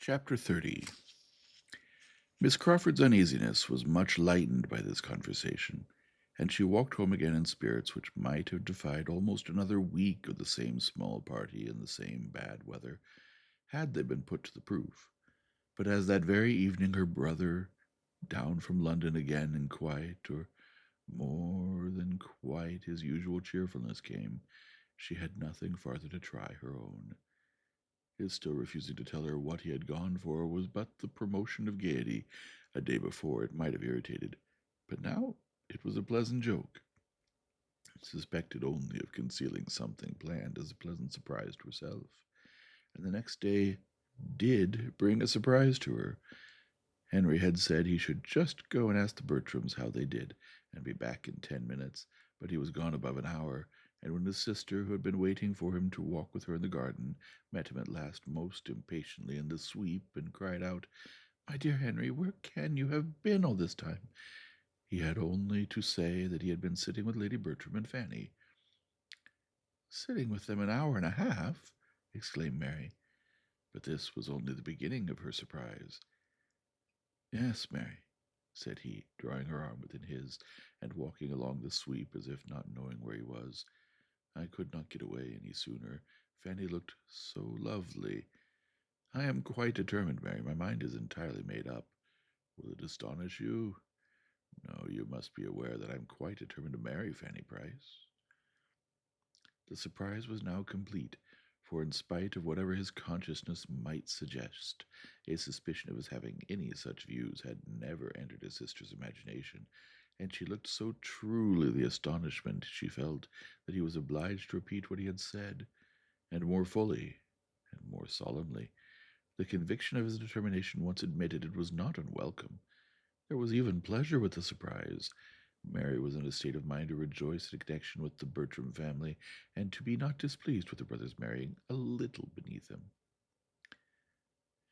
Chapter 30. Miss Crawford's uneasiness was much lightened by this conversation, and she walked home again in spirits which might have defied almost another week of the same small party in the same bad weather, had they been put to the proof. But as that very evening her brother, down from London again in quite, or more than quite, his usual cheerfulness came, she had nothing farther to try her own. His still refusing to tell her what he had gone for was but the promotion of gaiety. A day before it might have irritated, but now it was a pleasant joke, suspected only of concealing something planned as a pleasant surprise to herself. And the next day did bring a surprise to her. Henry had said he should just go and ask the Bertrams how they did, and be back in 10 minutes, but he was gone above an hour, and when his sister, who had been waiting for him to walk with her in the garden, met him at last most impatiently in the sweep, and cried out, "My dear Henry, where can you have been all this time?" He had only to say that he had been sitting with Lady Bertram and Fanny. "Sitting with them an hour and a half!" exclaimed Mary. But this was only the beginning of her surprise. "Yes, Mary," said he, drawing her arm within his, and walking along the sweep as if not knowing where he was. "I could not get away any sooner. Fanny looked so lovely. I am quite determined, Mary. My mind is entirely made up. Will it astonish you? No, you must be aware that I am quite determined to marry Fanny Price." The surprise was now complete, for in spite of whatever his consciousness might suggest, a suspicion of his having any such views had never entered his sister's imagination, and she looked so truly the astonishment she felt that he was obliged to repeat what he had said, and more fully and more solemnly. The conviction of his determination once admitted, it was not unwelcome. There was even pleasure with the surprise. Mary was in a state of mind to rejoice in connection with the Bertram family, and to be not displeased with her brother's marrying a little beneath him.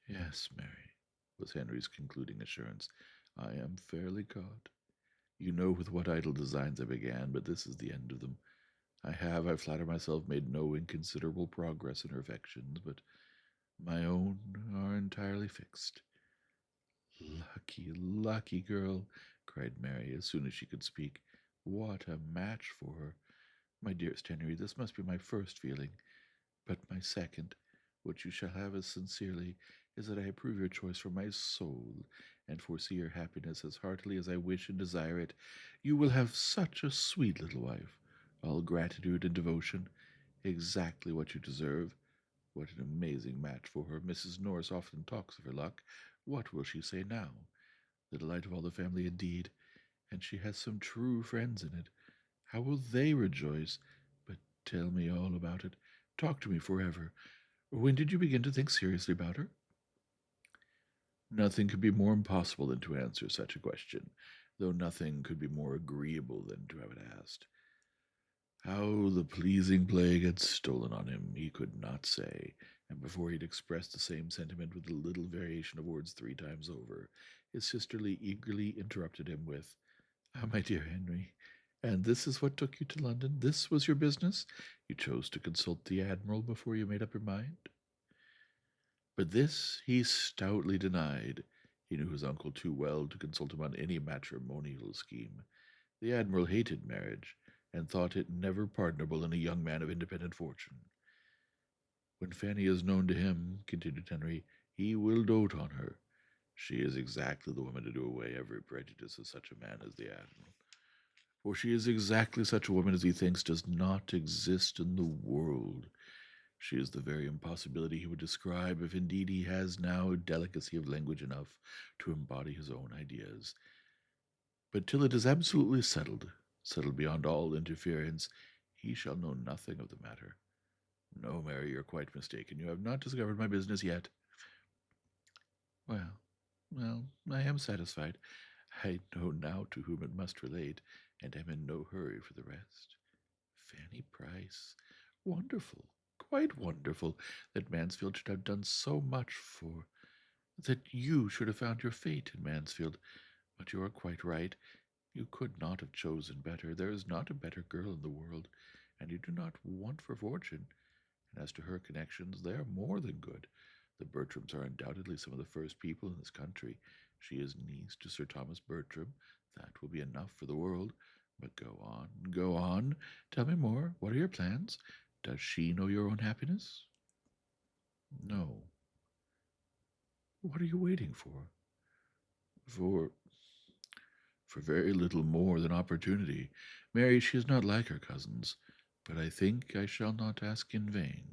"Yes, Mary," was Henry's concluding assurance, "I am fairly caught. You know with what idle designs I began, but this is the end of them. I have, I flatter myself, made no inconsiderable progress in her affections, but my own are entirely fixed." "Lucky, lucky girl!" cried Mary, as soon as she could speak. "What a match for her! My dearest Henry, this must be my first feeling, but my second, which you shall have as sincerely, is that I approve your choice from my soul, and foresee your happiness as heartily as I wish and desire it. You will have such a sweet little wife, all gratitude and devotion, exactly what you deserve. What an amazing match for her! Mrs. Norris often talks of her luck. What will she say now? The delight of all the family indeed, and she has some true friends in it. How will they rejoice? But tell me all about it. Talk to me forever. When did you begin to think seriously about her?" Nothing could be more impossible than to answer such a question, though nothing could be more agreeable than to have it asked. How the pleasing plague had stolen on him, he could not say, and before he had expressed the same sentiment with a little variation of words 3 times over, his sisterly eagerly interrupted him with, "Ah, my dear Henry, and this is what took you to London? This was your business? You chose to consult the Admiral before you made up your mind?" But this he stoutly denied. He knew his uncle too well to consult him on any matrimonial scheme. The Admiral hated marriage, and thought it never pardonable in a young man of independent fortune. "When Fanny is known to him," continued Henry, "he will dote on her. She is exactly the woman to do away every prejudice of such a man as the Admiral. For she is exactly such a woman as he thinks does not exist in the world. She is the very impossibility he would describe, if indeed he has now delicacy of language enough to embody his own ideas. But till it is absolutely settled, settled beyond all interference, he shall know nothing of the matter. No, Mary, you're quite mistaken. You have not discovered my business yet." "Well, well, I am satisfied. I know now to whom it must relate, and am in no hurry for the rest. Fanny Price. Wonderful, quite wonderful, that Mansfield should have done so much for, that you should have found your fate in Mansfield. But you are quite right. You could not have chosen better. There is not a better girl in the world, and you do not want for fortune. And as to her connections, they are more than good. The Bertrams are undoubtedly some of the first people in this country. She is niece to Sir Thomas Bertram. That will be enough for the world. But go on, go on. Tell me more. What are your plans? Does she know your own happiness? No. What are you waiting for? For for very little more than opportunity. Mary, she is not like her cousins, but I think I shall not ask in vain.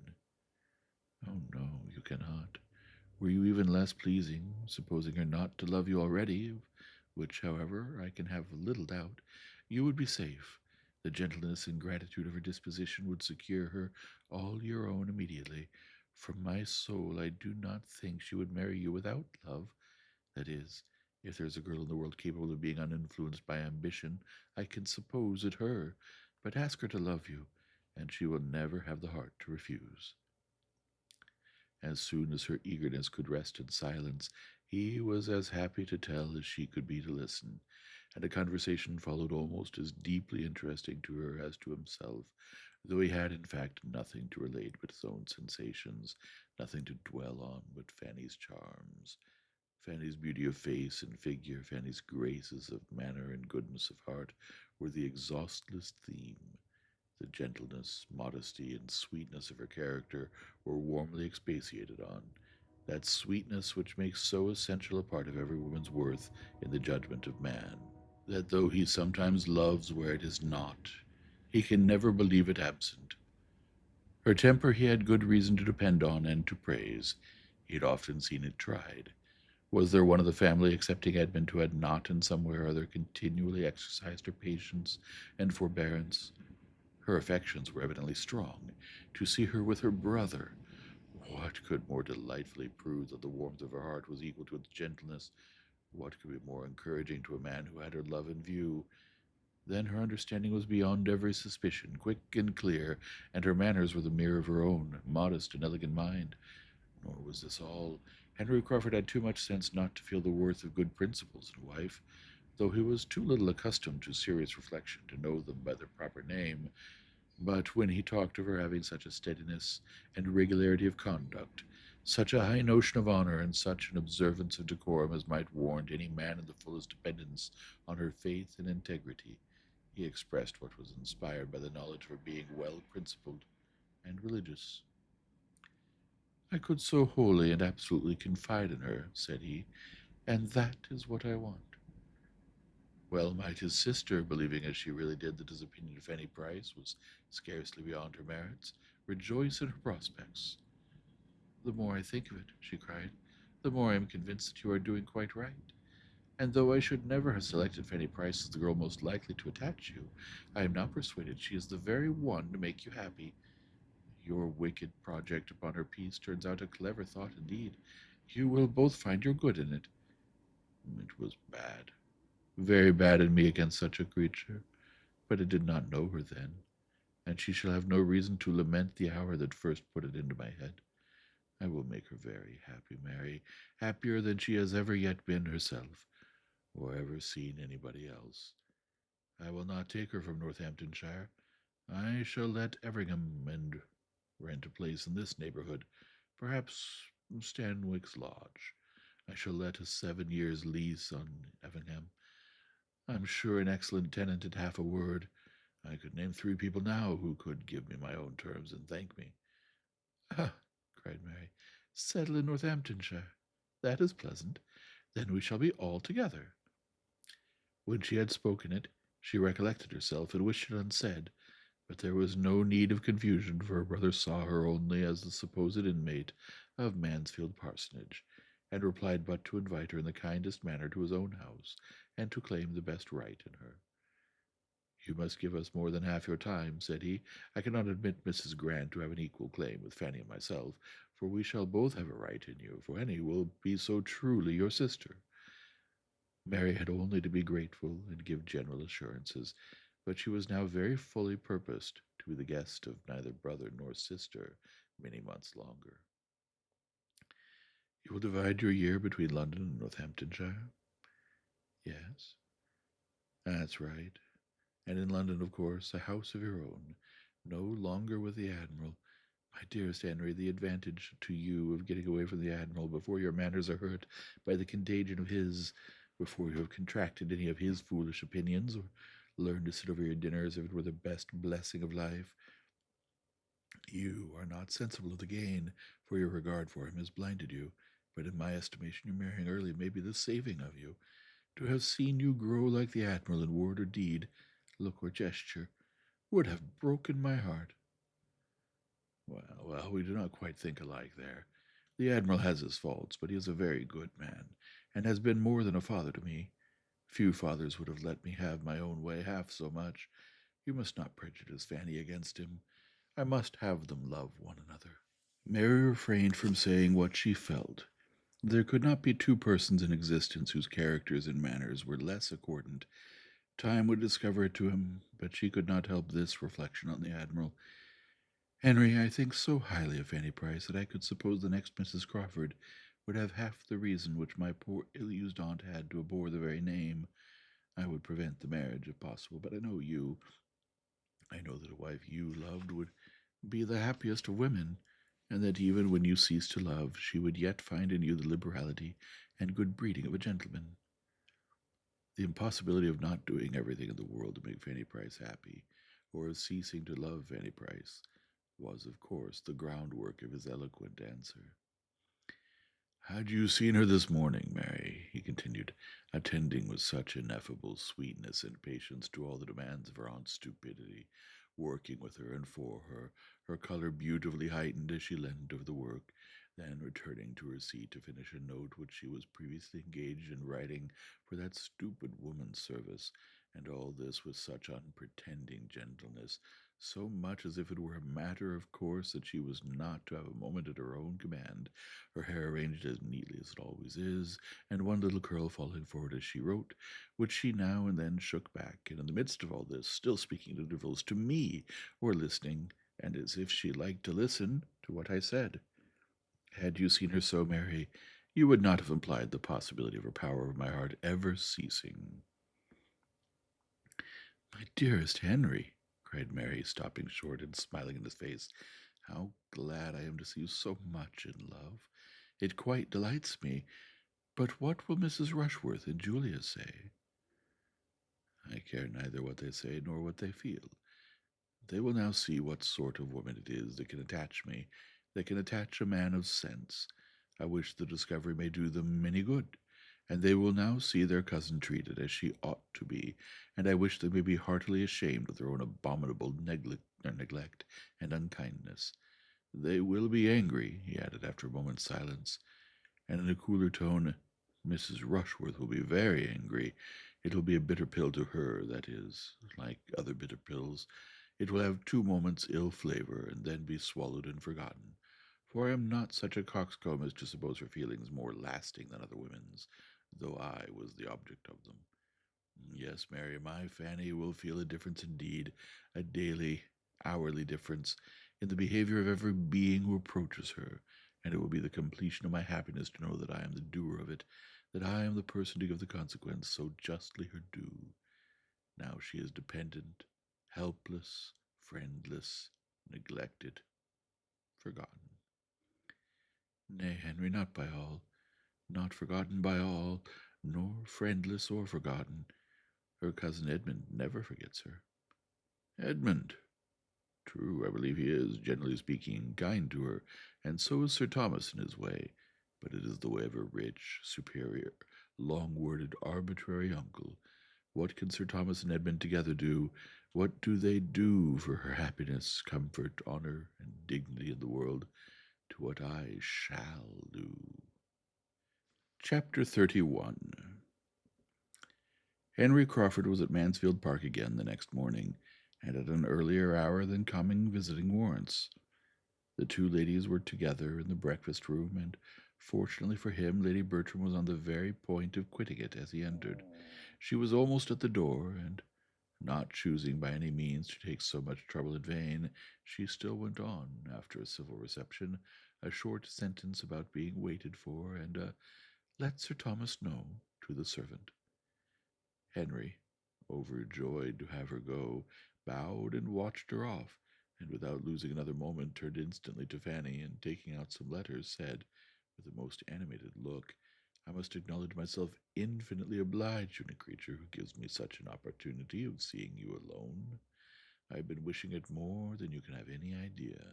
Oh no, you cannot. Were you even less pleasing, supposing her not to love you already, of which, however, I can have little doubt, you would be safe. The gentleness and gratitude of her disposition would secure her all your own immediately. From my soul, I do not think she would marry you without love. That is, if there is a girl in the world capable of being uninfluenced by ambition, I can suppose it her. But ask her to love you, and she will never have the heart to refuse. As soon as her eagerness could rest in silence, he was as happy to tell as she could be to listen, and a conversation followed almost as deeply interesting to her as to himself, though he had in fact nothing to relate but his own sensations, nothing to dwell on but Fanny's charms. Fanny's beauty of face and figure, Fanny's graces of manner and goodness of heart, were the exhaustless theme. The gentleness, modesty, and sweetness of her character were warmly expatiated on, that sweetness which makes so essential a part of every woman's worth in the judgment of man, that though he sometimes loves where it is not, he can never believe it absent. Her temper he had good reason to depend on and to praise. He had often seen it tried. Was there one of the family, excepting Edmund, who had not in some way or other continually exercised her patience and forbearance? Her affections were evidently strong. To see her with her brother, what could more delightfully prove that the warmth of her heart was equal to its gentleness? What could be more encouraging to a man who had her love in view? Then her understanding was beyond every suspicion, quick and clear, and her manners were the mirror of her own modest and elegant mind. Nor was this all. Henry Crawford had too much sense not to feel the worth of good principles in a wife, though he was too little accustomed to serious reflection to know them by their proper name. But when he talked of her having such a steadiness and regularity of conduct, such a high notion of honor, and such an observance of decorum as might warrant any man in the fullest dependence on her faith and integrity, he expressed what was inspired by the knowledge of her being well principled and religious. I could so wholly and absolutely confide in her, said he, and that is what I want. Well might his sister, believing as she really did that his opinion of Fanny Price was scarcely beyond her merits, rejoice in her prospects. The more I think of it, she cried, the more I am convinced that you are doing quite right. And though I should never have selected Fanny Price as the girl most likely to attach you, I am now persuaded she is the very one to make you happy. Your wicked project upon her peace turns out a clever thought indeed. You will both find your good in it. It was bad, very bad in me against such a creature, but I did not know her then, and she shall have no reason to lament the hour that first put it into my head. I will make her very happy, Mary, happier than she has ever yet been herself, or ever seen anybody else. I will not take her from Northamptonshire. I shall let Everingham and rent a place in this neighborhood, perhaps Stanwix Lodge. I shall let a 7 years' lease on Everingham. I'm sure an excellent tenant at half a word. I could name 3 people now who could give me my own terms and thank me. Ah, cried Mary, settle in Northamptonshire. That is pleasant. Then we shall be all together. When she had spoken it, she recollected herself and wished it unsaid, but there was no need of confusion, for her brother saw her only as the supposed inmate of Mansfield parsonage, and replied but to invite her in the kindest manner to his own house, and to claim the best right in her. You must give us more than half your time, said he. I cannot admit Mrs. Grant to have an equal claim with Fanny and myself, for we shall both have a right in you, for Fanny will be so truly your sister. Mary had only to be grateful and give general assurances, but she was now very fully purposed to be the guest of neither brother nor sister many months longer. You will divide your year between London and Northamptonshire? Yes, that's right. And in London, of course, a house of your own, no longer with the Admiral, My dearest Henry, the advantage to you of getting away from the Admiral before your manners are hurt by the contagion of his, before you have contracted any of his foolish opinions, or learned to sit over your dinner as if it were the best blessing of life. You are not sensible of the gain, for your regard for him has blinded you. But in my estimation, your marrying early may be the saving of you. To have seen you grow like the Admiral in word or deed, look or gesture, would have broken my heart. Well, we do not quite think alike there. The Admiral has his faults, but he is a very good man, and has been more than a father to me. Few fathers would have let me have my own way half so much. You must not prejudice Fanny against him. I must have them love one another. Mary refrained from saying what she felt. There could not be two persons in existence whose characters and manners were less accordant. Time would discover it to him, but she could not help this reflection on the Admiral. Henry, I think so highly of Fanny Price that I could suppose the next Mrs. Crawford would have half the reason which my poor ill-used aunt had to abhor the very name. I would prevent the marriage if possible, but I know you. I know that a wife you loved would be the happiest of women, and that even when you ceased to love, she would yet find in you the liberality and good breeding of a gentleman. The impossibility of not doing everything in the world to make Fanny Price happy, or of ceasing to love Fanny Price, was, of course, the groundwork of his eloquent answer. "Had you seen her this morning, Mary," he continued, attending with such ineffable sweetness and patience to all the demands of her aunt's stupidity, working with her and for her color beautifully heightened as she leaned over the work, then returning to her seat to finish a note which she was previously engaged in writing for that stupid woman's service, and all this with such unpretending gentleness, so much as if it were a matter of course that she was not to have a moment at her own command, her hair arranged as neatly as it always is, and one little curl falling forward as she wrote, which she now and then shook back, and in the midst of all this, still speaking at intervals to me, or listening, and as if she liked to listen, to what I said. Had you seen her so, Mary, you would not have implied the possibility of her power over my heart ever ceasing. My dearest Henry, cried Mary, stopping short and smiling in his face, how glad I am to see you so much in love. It quite delights me. But what will Mrs. Rushworth and Julia say? I care neither what they say nor what they feel. They will now see what sort of woman it is that can attach me, that can attach a man of sense. I wish the discovery may do them many good, and they will now see their cousin treated as she ought to be, and I wish they may be heartily ashamed of their own abominable neglect and unkindness. They will be angry, he added after a moment's silence, and in a cooler tone, Mrs. Rushworth will be very angry. It will be a bitter pill to her, that is, like other bitter pills. It will have 2 moments' ill flavor, and then be swallowed and forgotten. For I am not such a coxcomb as to suppose her feelings more lasting than other women's, though I was the object of them. Yes, Mary, my Fanny will feel a difference indeed, a daily, hourly difference, in the behavior of every being who approaches her, and it will be the completion of my happiness to know that I am the doer of it, that I am the person to give the consequence so justly her due. Now she is dependent, helpless, friendless, neglected, forgotten. Nay, Henry, not by all, not forgotten by all, nor friendless or forgotten. Her cousin Edmund never forgets her. Edmund! True, I believe he is, generally speaking, kind to her, and so is Sir Thomas in his way, but it is the way of a rich, superior, long-worded, arbitrary uncle. What can Sir Thomas and Edmund together do? What do they do for her happiness, comfort, honor, and dignity in the world? To what I shall do. Chapter 31. Henry Crawford was at Mansfield Park again the next morning, and at an earlier hour than common visiting warrants. The two ladies were together in the breakfast-room, and fortunately for him, Lady Bertram was on the very point of quitting it as he entered. She was almost at the door, and, not choosing by any means to take so much trouble in vain, she still went on, after a civil reception, a short sentence about being waited for, and a "Let Sir Thomas know" to the servant. Henry, overjoyed to have her go, bowed and watched her off, and without losing another moment turned instantly to Fanny, and taking out some letters, said, with a most animated look, "I must acknowledge myself infinitely obliged to a creature who gives me such an opportunity of seeing you alone. I have been wishing it more than you can have any idea.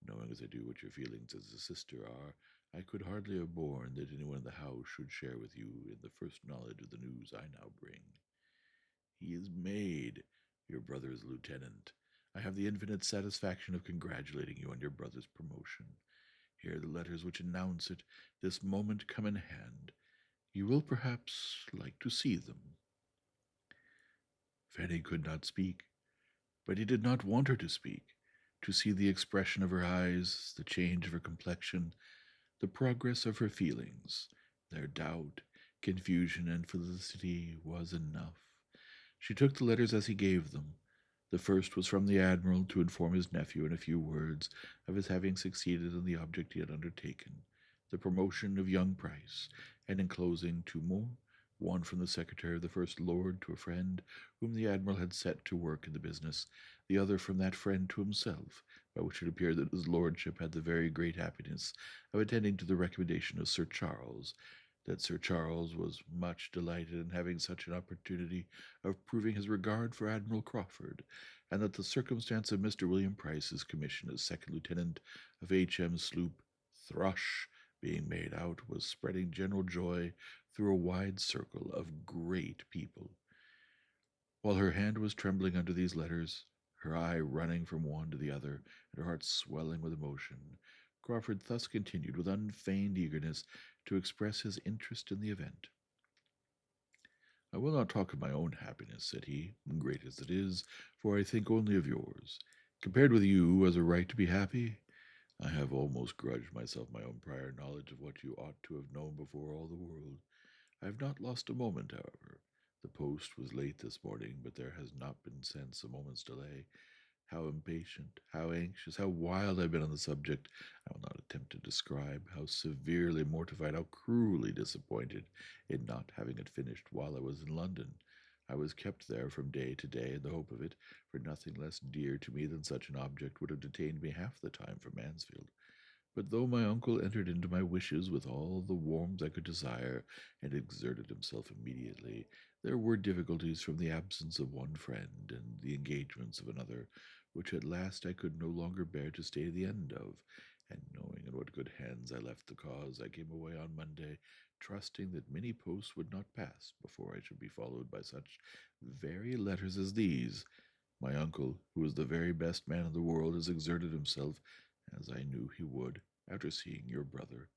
Knowing as I do what your feelings as a sister are, I could hardly have borne that anyone in the house should share with you in the first knowledge of the news I now bring. He is made your brother's lieutenant. I have the infinite satisfaction of congratulating you on your brother's promotion. Here are the letters which announce it. This moment come in hand. You will perhaps like to see them." Fanny could not speak, but he did not want her to speak. To see the expression of her eyes, the change of her complexion, the progress of her feelings, their doubt, confusion, and felicity was enough. She took the letters as he gave them. The first was from the Admiral to inform his nephew in a few words of his having succeeded in the object he had undertaken, the promotion of young Price, and enclosing two more, one from the secretary of the First Lord to a friend whom the Admiral had set to work in the business, the other from that friend to himself, by which it appeared that his lordship had the very great happiness of attending to the recommendation of Sir Charles, that Sir Charles was much delighted in having such an opportunity of proving his regard for Admiral Crawford, and that the circumstance of Mr. William Price's commission as second lieutenant of H.M. sloop Thrush being made out was spreading general joy through a wide circle of great people. While her hand was trembling under these letters, her eye running from one to the other, and her heart swelling with emotion, Crawford thus continued with unfeigned eagerness to express his interest in the event. "I will not talk of my own happiness," said he, "great as it is, for I think only of yours. Compared with you, who has a right to be happy, I have almost grudged myself my own prior knowledge of what you ought to have known before all the world. I have not lost a moment, however. The post was late this morning, but there has not been since a moment's delay. How impatient, how anxious, how wild I have been on the subject, I will not attempt to describe. How severely mortified, how cruelly disappointed in not having it finished while I was in London. I was kept there from day to day in the hope of it, for nothing less dear to me than such an object would have detained me half the time from Mansfield. But though my uncle entered into my wishes with all the warmth I could desire, and exerted himself immediately, there were difficulties from the absence of one friend, and the engagements of another, which at last I could no longer bear to stay the end of, and knowing in what good hands I left the cause, I came away on Monday, trusting that many posts would not pass before I should be followed by such very letters as these. My uncle, who is the very best man in the world, has exerted himself, as I knew he would, after seeing your brother.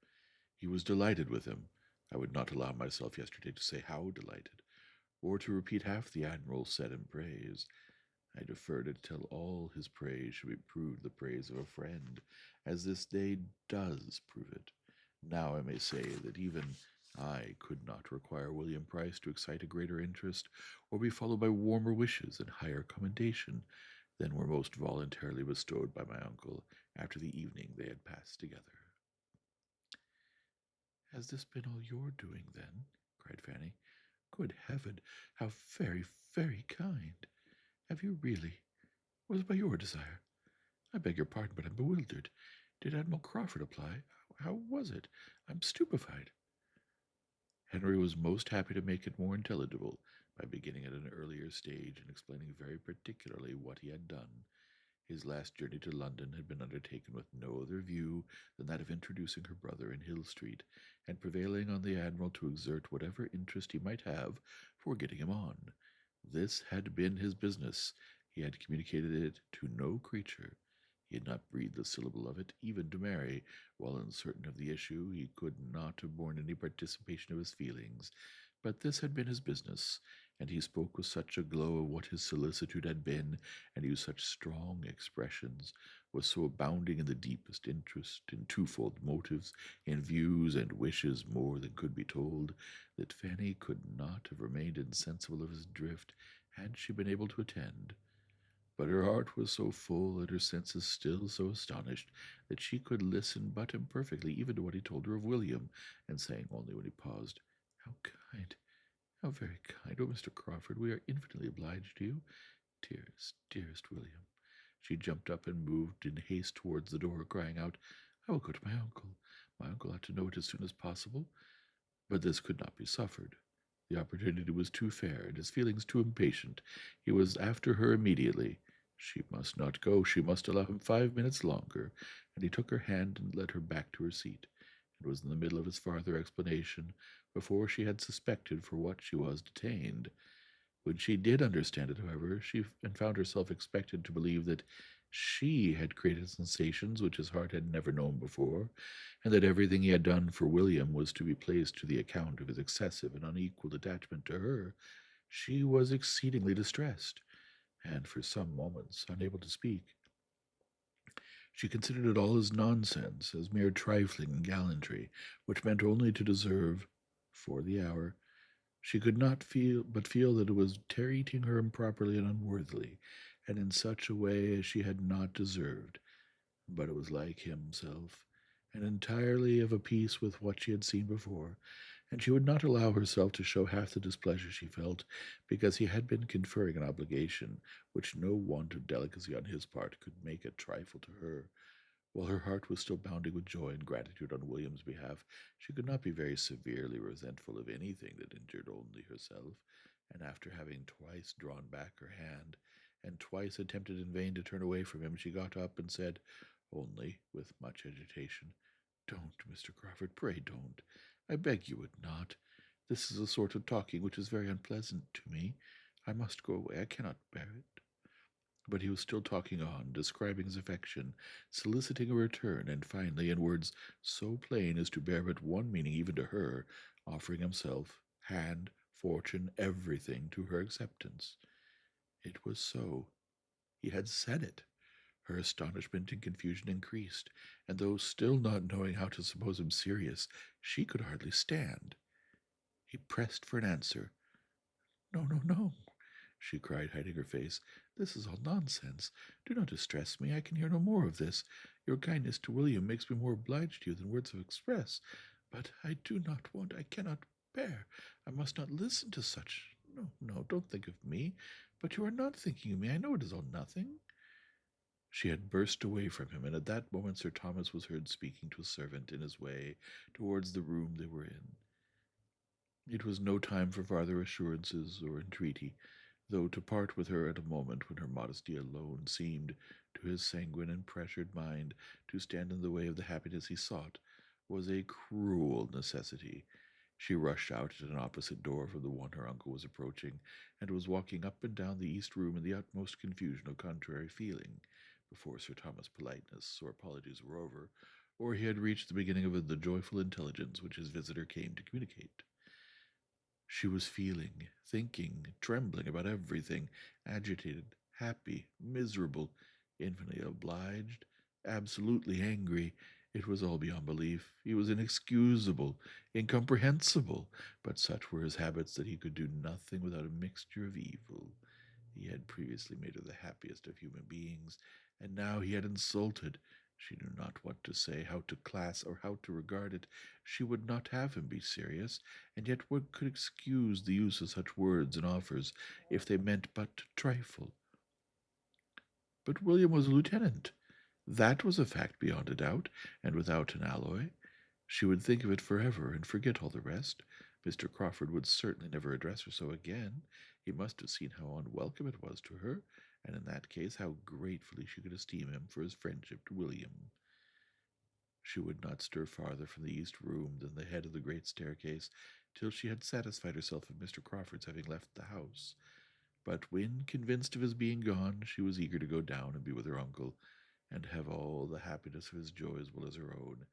He was delighted with him. I would not allow myself yesterday to say how delighted, or to repeat half the Admiral said in praise. I deferred it till all his praise should be proved the praise of a friend, as this day does prove it. Now I may say that even I could not require William Price to excite a greater interest, or be followed by warmer wishes and higher commendation, than were most voluntarily bestowed by my uncle after the evening they had passed together. "Has this been all your doing, then?" cried Fanny. "Good heaven, how very, very kind! Have you really? Was it by your desire? I beg your pardon, but I'm bewildered. Did Admiral Crawford apply? How was it? I'm stupefied." Henry was most happy to make it more intelligible by beginning at an earlier stage and explaining very particularly what he had done. His last journey to London had been undertaken with no other view than that of introducing her brother in Hill Street, and prevailing on the Admiral to exert whatever interest he might have for getting him on. This had been his business. He had communicated it to no creature. He had not breathed a syllable of it, even to Mary. While uncertain of the issue, he could not have borne any participation of his feelings. But this had been his business, and he spoke with such a glow of what his solicitude had been, and used such strong expressions, was so abounding in the deepest interest, in twofold motives, in views and wishes more than could be told, that Fanny could not have remained insensible of his drift had she been able to attend. But her heart was so full, and her senses still so astonished, that she could listen but imperfectly even to what he told her of William, and saying only when he paused, "How kind! How very kind! Oh, Mr. Crawford, we are infinitely obliged to you. Dearest, dearest William, She jumped up and moved in haste towards the door, crying out, "I will go to my uncle. My uncle ought to know it as soon as possible." But this could not be suffered. The opportunity was too fair, and his feelings too impatient. He was after her immediately. She must not go. She must allow him 5 minutes longer, and he took her hand and led her back to her seat, and was in the middle of his farther explanation before she had suspected for what she was detained. When she did understand it, however, and found herself expected to believe that she had created sensations which his heart had never known before, and that everything he had done for William was to be placed to the account of his excessive and unequal attachment to her, she was exceedingly distressed, and for some moments unable to speak. She considered it all as nonsense, as mere trifling gallantry, which meant only to deserve, for the hour, she could not feel that it was treating her improperly and unworthily, and in such a way as she had not deserved. But it was like himself, and entirely of a piece with what she had seen before, and she would not allow herself to show half the displeasure she felt, because he had been conferring an obligation which no want of delicacy on his part could make a trifle to her. While her heart was still bounding with joy and gratitude on William's behalf, she could not be very severely resentful of anything that injured only herself, and after having twice drawn back her hand, and twice attempted in vain to turn away from him, she got up and said, only with much agitation, "Don't, Mr. Crawford, pray don't. I beg you would not. This is a sort of talking which is very unpleasant to me. I must go away. I cannot bear it." But he was still talking on, describing his affection, soliciting a return, and finally, in words so plain as to bear but one meaning even to her, offering himself, hand, fortune, everything to her acceptance. It was so. He had said it. Her astonishment and confusion increased, and though still not knowing how to suppose him serious, she could hardly stand. He pressed for an answer. "No, no, no," she cried, hiding her face. "This is all nonsense. Do not distress me. I can hear no more of this. Your kindness to William makes me more obliged to you than words of express. But I do not want, I cannot bear, I must not listen to such. No, no, don't think of me. But you are not thinking of me. I know it is all nothing." She had burst away from him, and at that moment Sir Thomas was heard speaking to a servant in his way towards the room they were in. It was no time for farther assurances or entreaty, though to part with her at a moment when her modesty alone seemed, to his sanguine and pressured mind, to stand in the way of the happiness he sought, was a cruel necessity. She rushed out at an opposite door from the one her uncle was approaching, and was walking up and down the east room in the utmost confusion of contrary feeling, before Sir Thomas' politeness or apologies were over, or he had reached the beginning of the joyful intelligence which his visitor came to communicate. She was feeling, thinking, trembling about everything, agitated, happy, miserable, infinitely obliged, absolutely angry. It was all beyond belief. He was inexcusable, incomprehensible, but such were his habits that he could do nothing without a mixture of evil. He had previously made her the happiest of human beings, and now he had insulted. She knew not what to say, how to class, or how to regard it. She would not have him be serious, and yet what could excuse the use of such words and offers if they meant but to trifle? But William was a lieutenant. That was a fact beyond a doubt, and without an alloy. She would think of it forever, and forget all the rest. Mr. Crawford would certainly never address her so again. He must have seen how unwelcome it was to her, and in that case how gratefully she could esteem him for his friendship to William. She would not stir farther from the east room than the head of the great staircase, till she had satisfied herself of Mr. Crawford's having left the house. But when convinced of his being gone, she was eager to go down and be with her uncle, and have all the happiness of his joy as well as her own,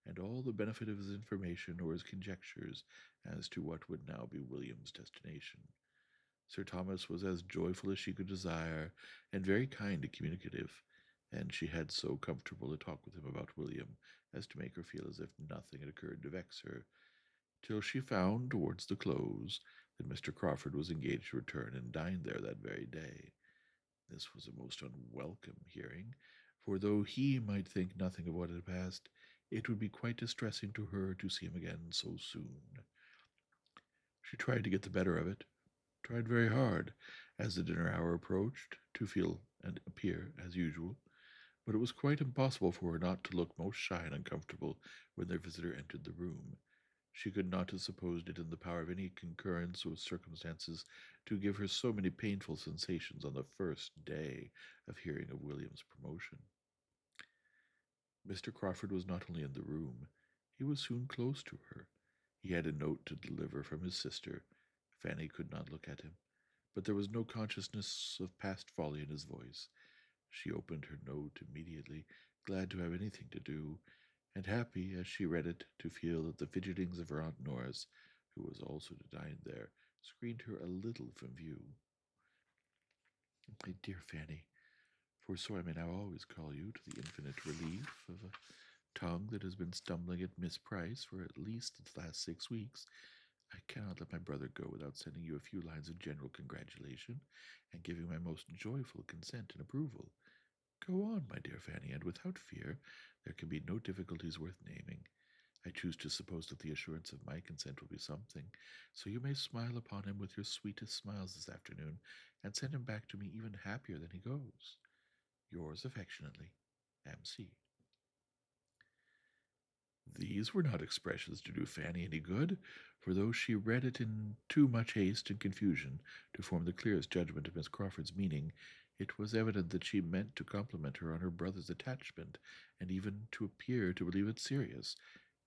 and all the benefit of his information or his conjectures as to what would now be William's destination. Sir Thomas was as joyful as she could desire, and very kind and communicative, and she had so comfortable a talk with him about William as to make her feel as if nothing had occurred to vex her, till she found, towards the close, that Mr. Crawford was engaged to return and dine there that very day. This was a most unwelcome hearing, for though he might think nothing of what had passed, it would be quite distressing to her to see him again so soon. She tried to get the better of it, tried very hard, as the dinner hour approached, to feel and appear as usual, but it was quite impossible for her not to look most shy and uncomfortable when their visitor entered the room. She could not have supposed it in the power of any concurrence of circumstances to give her so many painful sensations on the first day of hearing of William's promotion. Mr. Crawford was not only in the room, he was soon close to her. He had a note to deliver from his sister. Fanny could not look at him, but there was no consciousness of past folly in his voice. She opened her note immediately, glad to have anything to do, and happy as she read it to feel that the fidgetings of her Aunt Norris, who was also to dine there, screened her a little from view. My dear Fanny, for so I may now always call you, to the infinite relief of a tongue that has been stumbling at Miss Price for at least the last 6 weeks, I cannot let my brother go without sending you a few lines of general congratulation and giving my most joyful consent and approval. Go on, my dear Fanny, and without fear. There can be no difficulties worth naming. I choose to suppose that the assurance of my consent will be something, so you may smile upon him with your sweetest smiles this afternoon, and send him back to me even happier than he goes. Yours affectionately, M.C. These were not expressions to do Fanny any good, for though she read it in too much haste and confusion to form the clearest judgment of Miss Crawford's meaning, it was evident that she meant to compliment her on her brother's attachment, and even to appear to believe it serious.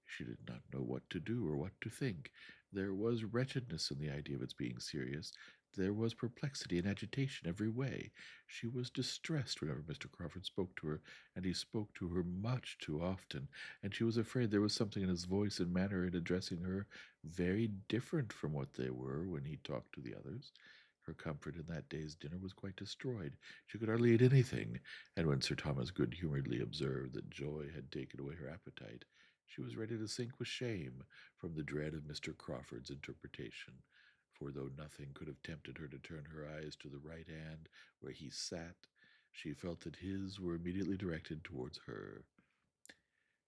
She did not know what to do or what to think. There was wretchedness in the idea of its being serious. There was perplexity and agitation every way. She was distressed whenever Mr. Crawford spoke to her, and he spoke to her much too often, and she was afraid there was something in his voice and manner in addressing her very different from what they were when he talked to the others. Her comfort in that day's dinner was quite destroyed. She could hardly eat anything, and when Sir Thomas good-humoredly observed that joy had taken away her appetite, she was ready to sink with shame from the dread of Mr. Crawford's interpretation, for though nothing could have tempted her to turn her eyes to the right hand where he sat, she felt that his were immediately directed towards her.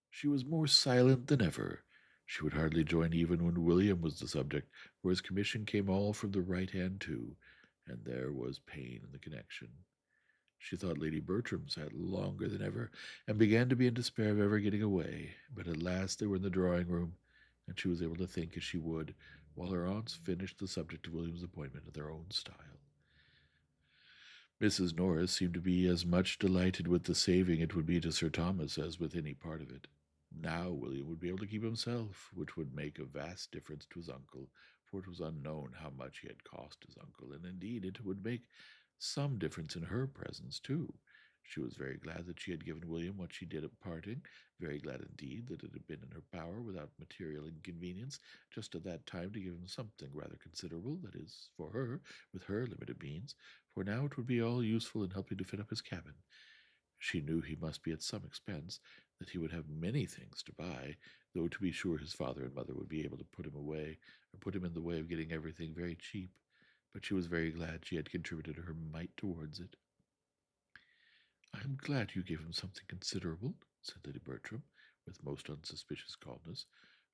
She was more silent than ever. She would hardly join even when William was the subject, for his commission came all from the right hand too, and there was pain in the connection. She thought Lady Bertram sat longer than ever, and began to be in despair of ever getting away. But at last they were in the drawing-room, and she was able to think as she would, while her aunts finished the subject of William's appointment in their own style. Mrs. Norris seemed to be as much delighted with the saving it would be to Sir Thomas as with any part of it. Now William would be able to keep himself, which would make a vast difference to his uncle, for it was unknown how much he had cost his uncle, and indeed it would make some difference in her presence too. She was very glad that she had given William what she did at parting, very glad indeed that it had been in her power, without material inconvenience, just at that time to give him something rather considerable, that is, for her, with her limited means, for now it would be all useful in helping to fit up his cabin. She knew he must be at some expense, that he would have many things to buy, though to be sure his father and mother would be able to put him away, or put him in the way of getting everything very cheap. But she was very glad she had contributed her mite towards it. "I am glad you gave him something considerable," said Lady Bertram, with most unsuspicious calmness,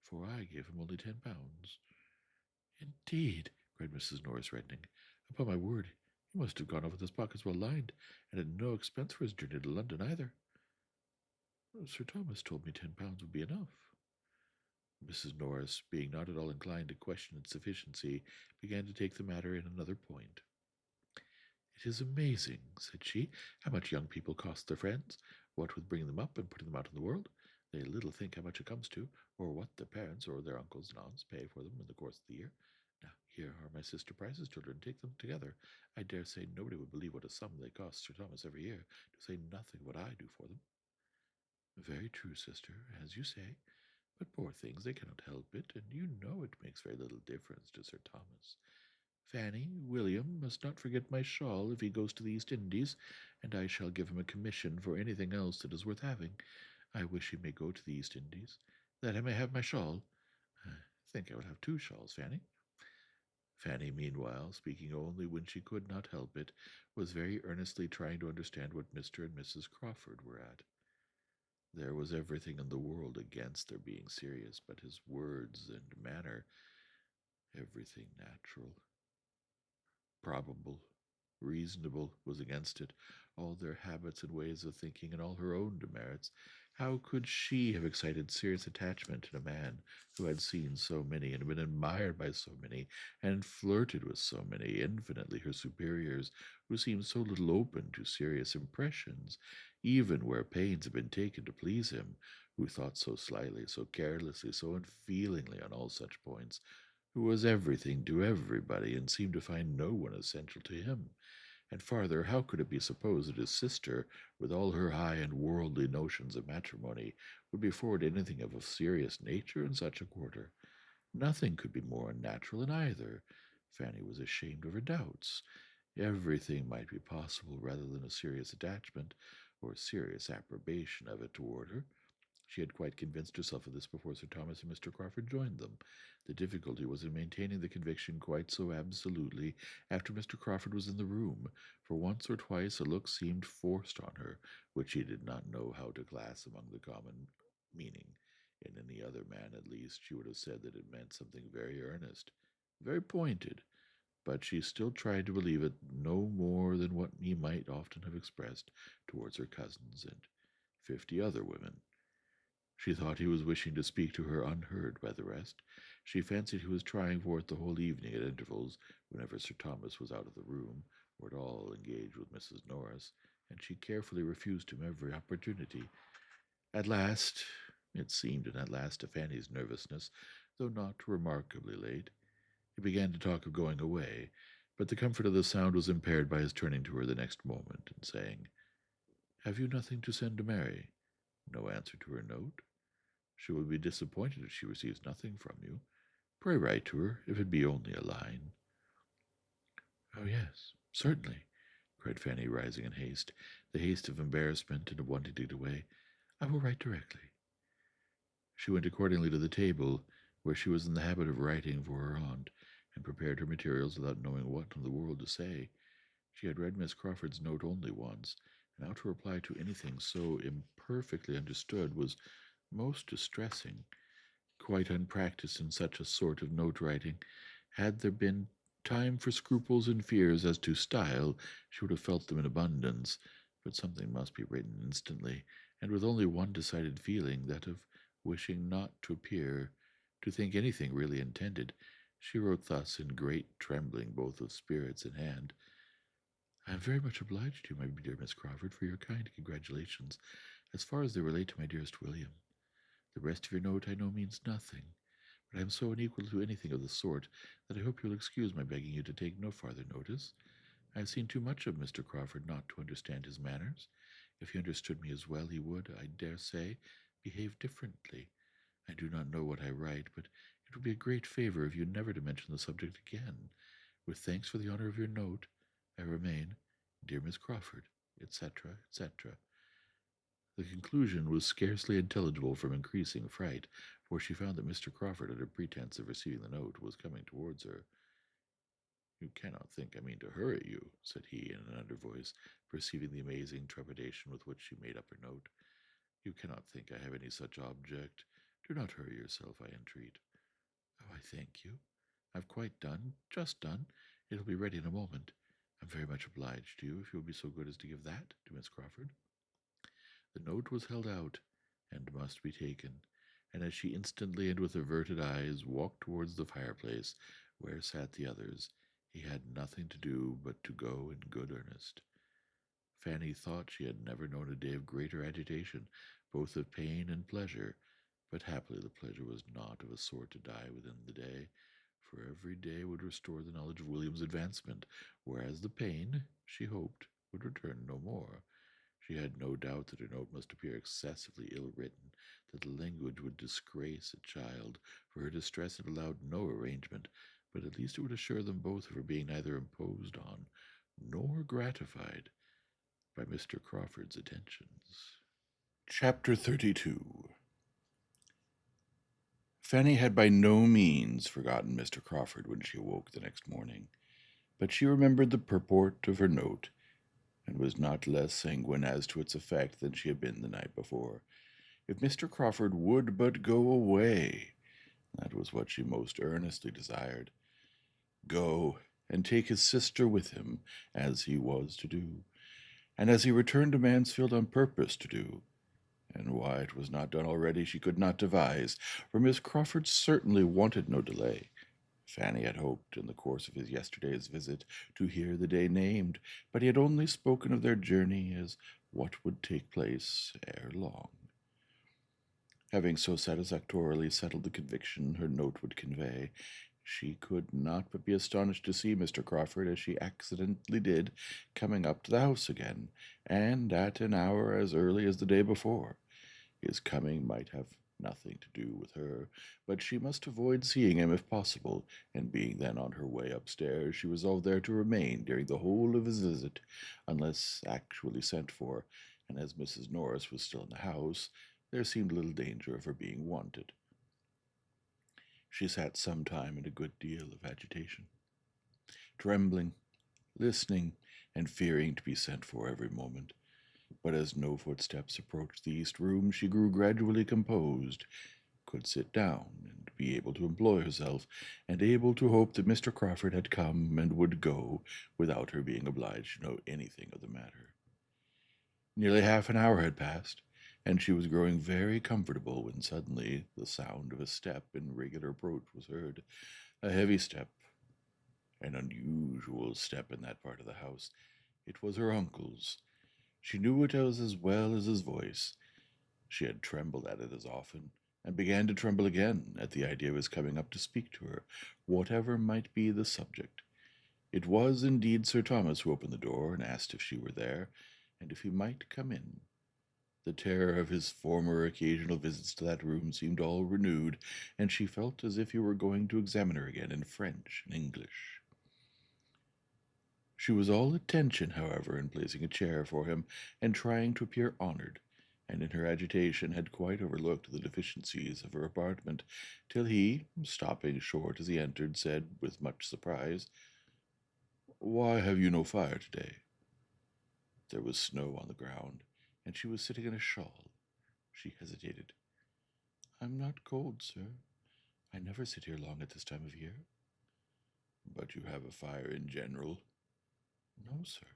"for I gave him only £10. "Indeed!" cried Mrs. Norris, reddening. "Upon my word, he must have gone off with his pockets well lined, and at no expense for his journey to London either." "Sir Thomas told me £10 would be enough." Mrs. Norris, being not at all inclined to question its sufficiency, began to take the matter in another point. "It is amazing," said she, "how much young people cost their friends. What with bringing them up and putting them out in the world, they little think how much it comes to, or what their parents or their uncles and aunts pay for them in the course of the year. Now, here are my sister Price's children. Take them together. I dare say nobody would believe what a sum they cost Sir Thomas every year, to say nothing of what I do for them." "Very true, sister, as you say. But poor things, they cannot help it, and you know it makes very little difference to Sir Thomas. Fanny, William must not forget my shawl if he goes to the East Indies, and I shall give him a commission for anything else that is worth having. I wish he may go to the East Indies, that I may have my shawl. I think I will have 2 shawls, Fanny." Fanny, meanwhile, speaking only when she could not help it, was very earnestly trying to understand what Mr. and Mrs. Crawford were at. There was everything in the world against their being serious, but his words and manner, everything natural, probable. reasonable was against it, all their habits and ways of thinking, and all her own demerits. How could she have excited serious attachment in a man who had seen so many and been admired by so many and flirted with so many, infinitely her superiors, who seemed so little open to serious impressions, even where pains had been taken to please him, who thought so slyly, so carelessly, so unfeelingly on all such points, who was everything to everybody and seemed to find no one essential to him? And farther, how could it be supposed that his sister, with all her high and worldly notions of matrimony, would be forward anything of a serious nature in such a quarter? Nothing could be more unnatural in either. Fanny was ashamed of her doubts. Everything might be possible rather than a serious attachment, or serious approbation of it toward her. She had quite convinced herself of this before Sir Thomas and Mr. Crawford joined them. The difficulty was in maintaining the conviction quite so absolutely after Mr. Crawford was in the room, for once or twice a look seemed forced on her, which she did not know how to class among the common meaning. In any other man, at least, she would have said that it meant something very earnest, very pointed, but she still tried to believe it no more than what he might often have expressed towards her cousins and 50 other women. She thought he was wishing to speak to her unheard by the rest. She fancied he was trying for it the whole evening at intervals, whenever Sir Thomas was out of the room, or at all engaged with Mrs. Norris, and she carefully refused him every opportunity. At last, it seemed, and at last to Fanny's nervousness, though not remarkably late, he began to talk of going away, but the comfort of the sound was impaired by his turning to her the next moment and saying, "Have you nothing to send to Mary? No answer to her note? She will be disappointed if she receives nothing from you. Pray write to her, if it be only a line." "Oh, yes, certainly," cried Fanny, rising in haste, the haste of embarrassment and of wanting to get away. "I will write directly." She went accordingly to the table, where she was in the habit of writing for her aunt, and prepared her materials without knowing what in the world to say. She had read Miss Crawford's note only once, and how to reply to anything so imperfectly understood was most distressing. Quite unpractised in such a sort of note writing, had there been time for scruples and fears as to style, she would have felt them in abundance, but something must be written instantly, and with only one decided feeling, that of wishing not to appear to think anything really intended. She wrote thus in great trembling both of spirits and hand: "I am very much obliged to you, my dear Miss Crawford, for your kind congratulations, as far as they relate to my dearest William. The rest of your note I know means nothing, but I am so unequal to anything of the sort that I hope you will excuse my begging you to take no farther notice. I have seen too much of Mr. Crawford not to understand his manners. If he understood me as well, he would, I dare say, behave differently. I do not know what I write, but it would be a great favor if you never to mention the subject again. With thanks for the honor of your note, I remain, dear Miss Crawford, etc., etc." The conclusion was scarcely intelligible from increasing fright, for she found that Mr. Crawford, under pretence of receiving the note, was coming towards her. "You cannot think I mean to hurry you," said he, in an under voice, perceiving the amazing trepidation with which she made up her note. "You cannot think I have any such object. Do not hurry yourself, I entreat." "Oh, I thank you. I've quite done, just done. It'll be ready in a moment. I'm very much obliged to you, if you'll be so good as to give that to Miss Crawford." The note was held out, and must be taken, and as she instantly and with averted eyes walked towards the fireplace, where sat the others, he had nothing to do but to go in good earnest. Fanny thought she had never known a day of greater agitation, both of pain and pleasure, but happily the pleasure was not of a sort to die within the day, for every day would restore the knowledge of William's advancement, whereas the pain, she hoped, would return no more. She had no doubt that her note must appear excessively ill written, that the language would disgrace a child, for her distress had allowed no arrangement, but at least it would assure them both of her being neither imposed on nor gratified by Mr. Crawford's attentions. Chapter 32. Fanny had by no means forgotten Mr. Crawford when she awoke the next morning, but she remembered the purport of her note, and was not less sanguine as to its effect than she had been the night before. If Mr. Crawford would but go away, that was what she most earnestly desired. Go, and take his sister with him, as he was to do, and as he returned to Mansfield on purpose to do. And why it was not done already she could not devise, for Miss Crawford certainly wanted no delay. Fanny had hoped, in the course of his yesterday's visit, to hear the day named, but he had only spoken of their journey as what would take place ere long. Having so satisfactorily settled the conviction her note would convey, she could not but be astonished to see Mr. Crawford, as she accidentally did, coming up to the house again, and at an hour as early as the day before. His coming might have nothing to do with her, but she must avoid seeing him if possible, and being then on her way upstairs, she resolved there to remain during the whole of his visit, unless actually sent for, and as Mrs. Norris was still in the house, there seemed little danger of her being wanted. She sat some time in a good deal of agitation, trembling, listening, and fearing to be sent for every moment. But as no footsteps approached the east room, she grew gradually composed, could sit down, and be able to employ herself, and able to hope that Mr. Crawford had come and would go, without her being obliged to know anything of the matter. Nearly half an hour had passed, and she was growing very comfortable, when suddenly the sound of a step in regular approach was heard. A heavy step, an unusual step in that part of the house. It was her uncle's. She knew it as well as his voice. She had trembled at it as often, and began to tremble again at the idea of his coming up to speak to her, whatever might be the subject. It was indeed Sir Thomas who opened the door and asked if she were there, and if he might come in. The terror of his former occasional visits to that room seemed all renewed, and she felt as if he were going to examine her again in French and English. She was all attention, however, in placing a chair for him, and trying to appear honored, and in her agitation had quite overlooked the deficiencies of her apartment, till he, stopping short as he entered, said, with much surprise, "Why have you no fire today?" There was snow on the ground, and she was sitting in a shawl. She hesitated. "I'm not cold, sir. I never sit here long at this time of year." "But you have a fire in general?" "No, sir."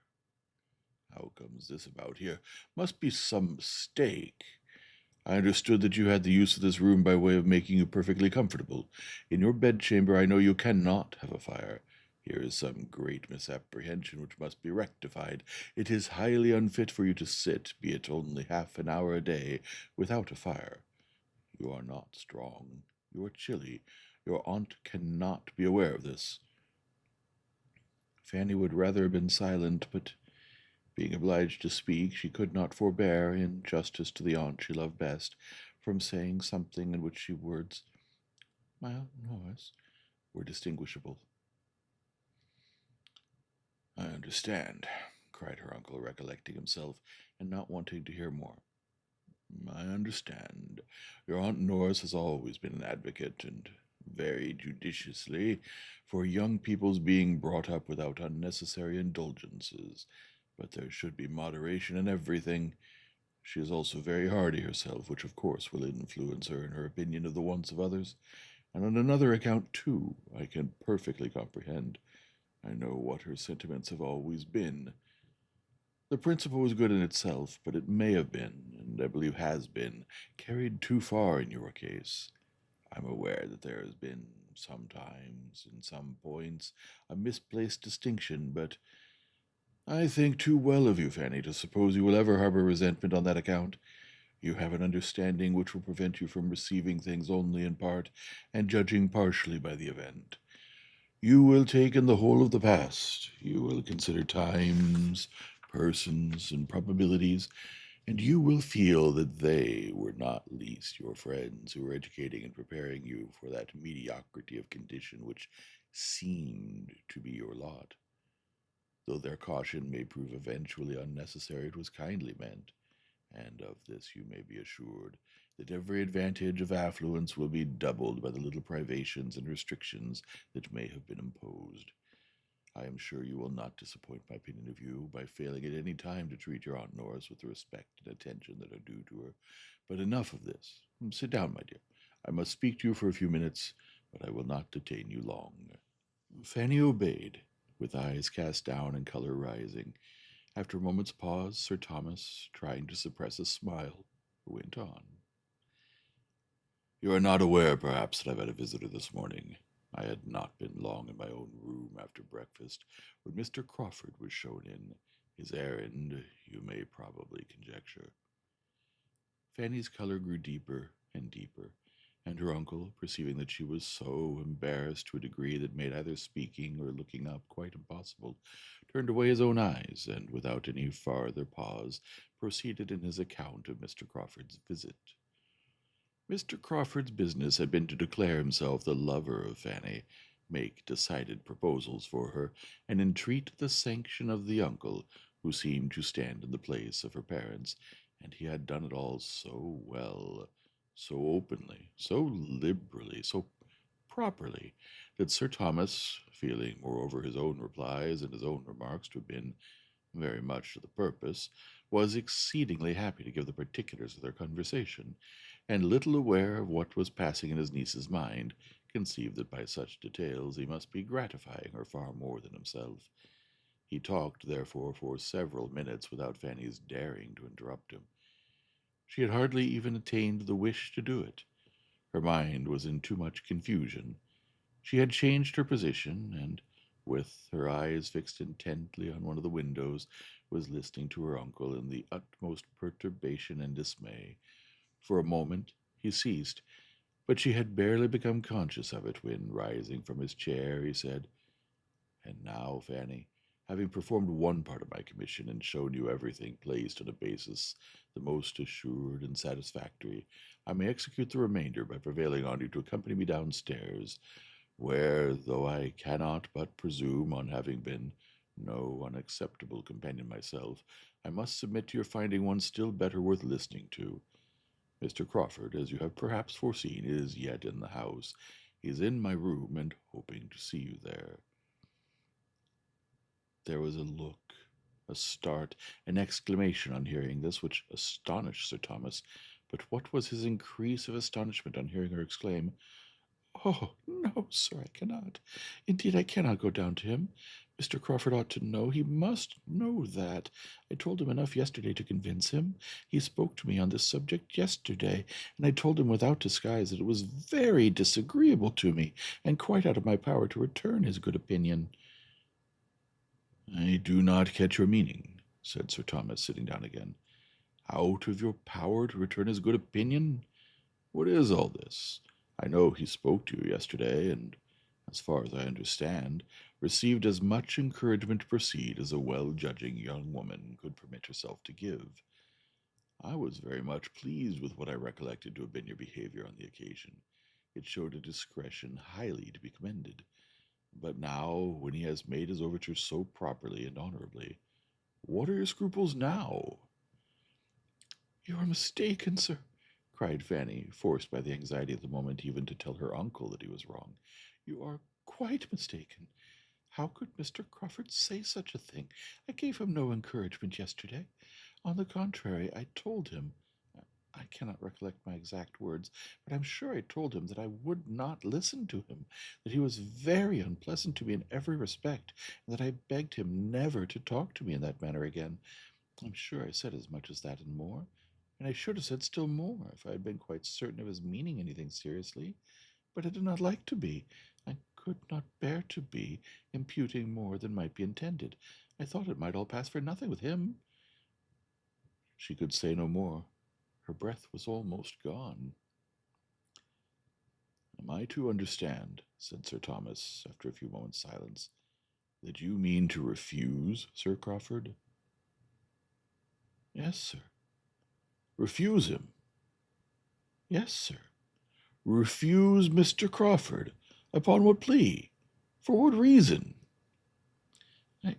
"How comes this about here? Must be some mistake. I understood that you had the use of this room by way of making you perfectly comfortable. In your bedchamber I know you cannot have a fire. Here is some great misapprehension which must be rectified. It is highly unfit for you to sit, be it only half an hour a day, without a fire. You are not strong. You are chilly. Your aunt cannot be aware of this." Fanny would rather have been silent, but being obliged to speak, she could not forbear, in justice to the aunt she loved best, from saying something in which she words, "My Aunt Norris," were distinguishable. "I understand," cried her uncle, recollecting himself, and not wanting to hear more. "I understand. Your Aunt Norris has always been an advocate, and very judiciously, for young people's being brought up without unnecessary indulgences. But there should be moderation in everything. She is also very hardy herself, which of course will influence her in her opinion of the wants of others. And on another account, too, I can perfectly comprehend. I know what her sentiments have always been. The principle was good in itself, but it may have been, and I believe has been, carried too far in your case. I'm aware that there has been, sometimes, in some points, a misplaced distinction, but I think too well of you, Fanny, to suppose you will ever harbor resentment on that account. You have an understanding which will prevent you from receiving things only in part, and judging partially by the event. You will take in the whole of the past. You will consider times, persons, and probabilities, and you will feel that they were not least your friends who were educating and preparing you for that mediocrity of condition which seemed to be your lot. Though their caution may prove eventually unnecessary, it was kindly meant, and of this you may be assured, that every advantage of affluence will be doubled by the little privations and restrictions that may have been imposed. I am sure you will not disappoint my opinion of you by failing at any time to treat your Aunt Norris with the respect and attention that are due to her. But enough of this. Sit down, my dear. I must speak to you for a few minutes, but I will not detain you long." Fanny obeyed, With eyes cast down and color rising, after a moment's pause, Sir Thomas, trying to suppress a smile, went on. You are not aware, perhaps, that I've had a visitor this morning. I had not been long in my own room after breakfast when Mr. Crawford was shown in. His errand, you may probably conjecture. Fanny's color grew deeper and deeper, and her uncle, perceiving that she was so embarrassed to a degree that made either speaking or looking up quite impossible, turned away his own eyes, and without any farther pause, proceeded in his account of Mr. Crawford's visit. Mr. Crawford's business had been to declare himself the lover of Fanny, make decided proposals for her, and entreat the sanction of the uncle, who seemed to stand in the place of her parents, and he had done it all so well, so openly, so liberally, so properly, that Sir Thomas, feeling moreover his own replies and his own remarks to have been very much to the purpose, was exceedingly happy to give the particulars of their conversation, and little aware of what was passing in his niece's mind, conceived that by such details he must be gratifying her far more than himself. He talked, therefore, for several minutes without Fanny's daring to interrupt him. She had hardly even attained the wish to do it. Her mind was in too much confusion. She had changed her position, and, with her eyes fixed intently on one of the windows, was listening to her uncle in the utmost perturbation and dismay. For a moment he ceased, but she had barely become conscious of it when, rising from his chair, he said, "And now, Fanny, having performed one part of my commission and shown you everything placed on a basis the most assured and satisfactory, I may execute the remainder by prevailing on you to accompany me downstairs, where, though I cannot but presume on having been no unacceptable companion myself, I must submit to your finding one still better worth listening to. Mr. Crawford, as you have perhaps foreseen, is yet in the house. He is in my room, and hoping to see you there." There was a look, a start, an exclamation on hearing this, which astonished Sir Thomas. But what was his increase of astonishment on hearing her exclaim, "Oh, no, sir, I cannot. Indeed, I cannot go down to him. Mr. Crawford ought to know. He must know that. I told him enough yesterday to convince him. He spoke to me on this subject yesterday, and I told him without disguise that it was very disagreeable to me, and quite out of my power to return his good opinion." "I do not catch your meaning," said Sir Thomas, sitting down again. "Out of your power to return his good opinion? What is all this? I know he spoke to you yesterday, and, as far as I understand, received as much encouragement to proceed as a well-judging young woman could permit herself to give. I was very much pleased with what I recollected to have been your behavior on the occasion. It showed a discretion highly to be commended. But now, when he has made his overtures so properly and honorably, what are your scruples now?" "You are mistaken, sir," cried Fanny, forced by the anxiety of the moment even to tell her uncle that he was wrong. "You are quite mistaken. How could Mr. Crawford say such a thing? I gave him no encouragement yesterday. On the contrary, I told him, I cannot recollect my exact words, but I'm sure I told him that I would not listen to him, that he was very unpleasant to me in every respect, and that I begged him never to talk to me in that manner again. I'm sure I said as much as that and more, and I should have said still more if I had been quite certain of his meaning anything seriously. But I did not like to be. I could not bear to be, imputing more than might be intended. I thought it might all pass for nothing with him." She could say no more. Her breath was almost gone. "Am I to understand," said Sir Thomas, after a few moments' silence, "that you mean to refuse Sir Crawford?" "Yes, sir." "Refuse him?" "Yes, sir." "Refuse Mr. Crawford? Upon what plea? For what reason?" I,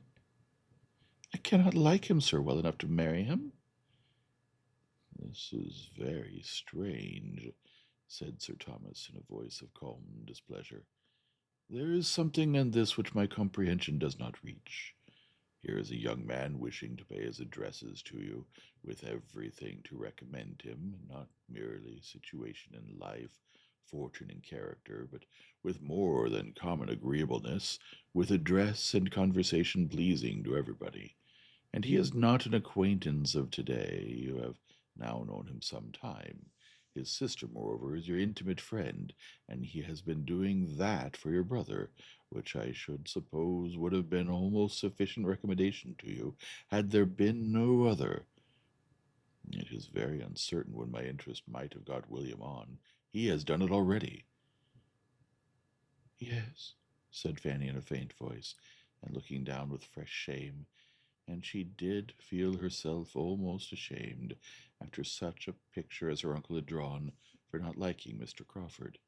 I cannot like him, sir, well enough to marry him." "This is very strange," said Sir Thomas, in a voice of calm displeasure. "There is something in this which my comprehension does not reach. Here is a young man wishing to pay his addresses to you, with everything to recommend him, not merely situation in life, fortune and character, but with more than common agreeableness, with address and conversation pleasing to everybody. And he is not an acquaintance of today. You have now known him some time. His sister, moreover, is your intimate friend, and he has been doing that for your brother, which I should suppose would have been almost sufficient recommendation to you, had there been no other. It is very uncertain when my interest might have got William on. He has done it already. Yes, said Fanny in a faint voice, and looking down with fresh shame, and she did feel herself almost ashamed, after such a picture as her uncle had drawn, for not liking Mr. Crawford.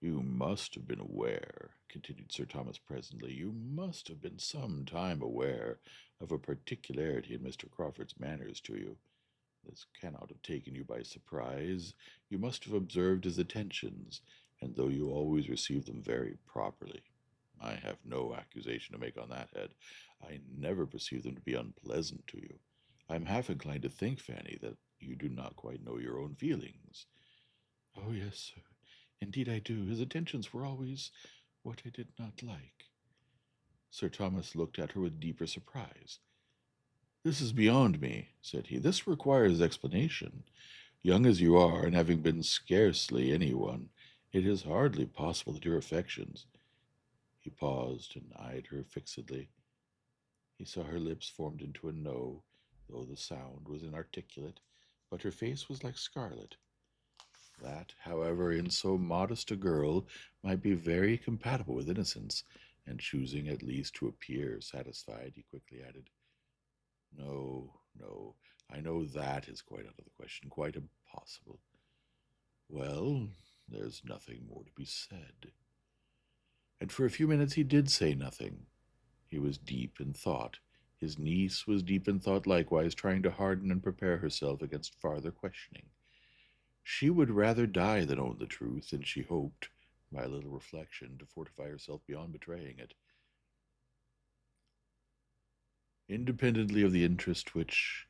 You must have been aware, continued Sir Thomas presently, you must have been some time aware of a particularity in Mr. Crawford's manners to you. This cannot have taken you by surprise. You must have observed his attentions, and though you always receive them very properly, I have no accusation to make on that head. I never perceive them to be unpleasant to you. I am half inclined to think, Fanny, that you do not quite know your own feelings. Oh, yes, sir. Indeed I do. His attentions were always what I did not like. Sir Thomas looked at her with deeper surprise. This is beyond me, said he. This requires explanation. Young as you are, and having been scarcely any one, it is hardly possible that your affections— He paused and eyed her fixedly. He saw her lips formed into a no, though the sound was inarticulate, but her face was like scarlet. That, however, in so modest a girl, might be very compatible with innocence, and choosing at least to appear satisfied, he quickly added, No, no, I know that is quite out of the question, quite impossible. Well, there's nothing more to be said. And for a few minutes he did say nothing. He was deep in thought. His niece was deep in thought likewise, trying to harden and prepare herself against farther questioning. She would rather die than own the truth, and she hoped, by a little reflection, to fortify herself beyond betraying it. Independently of the interest which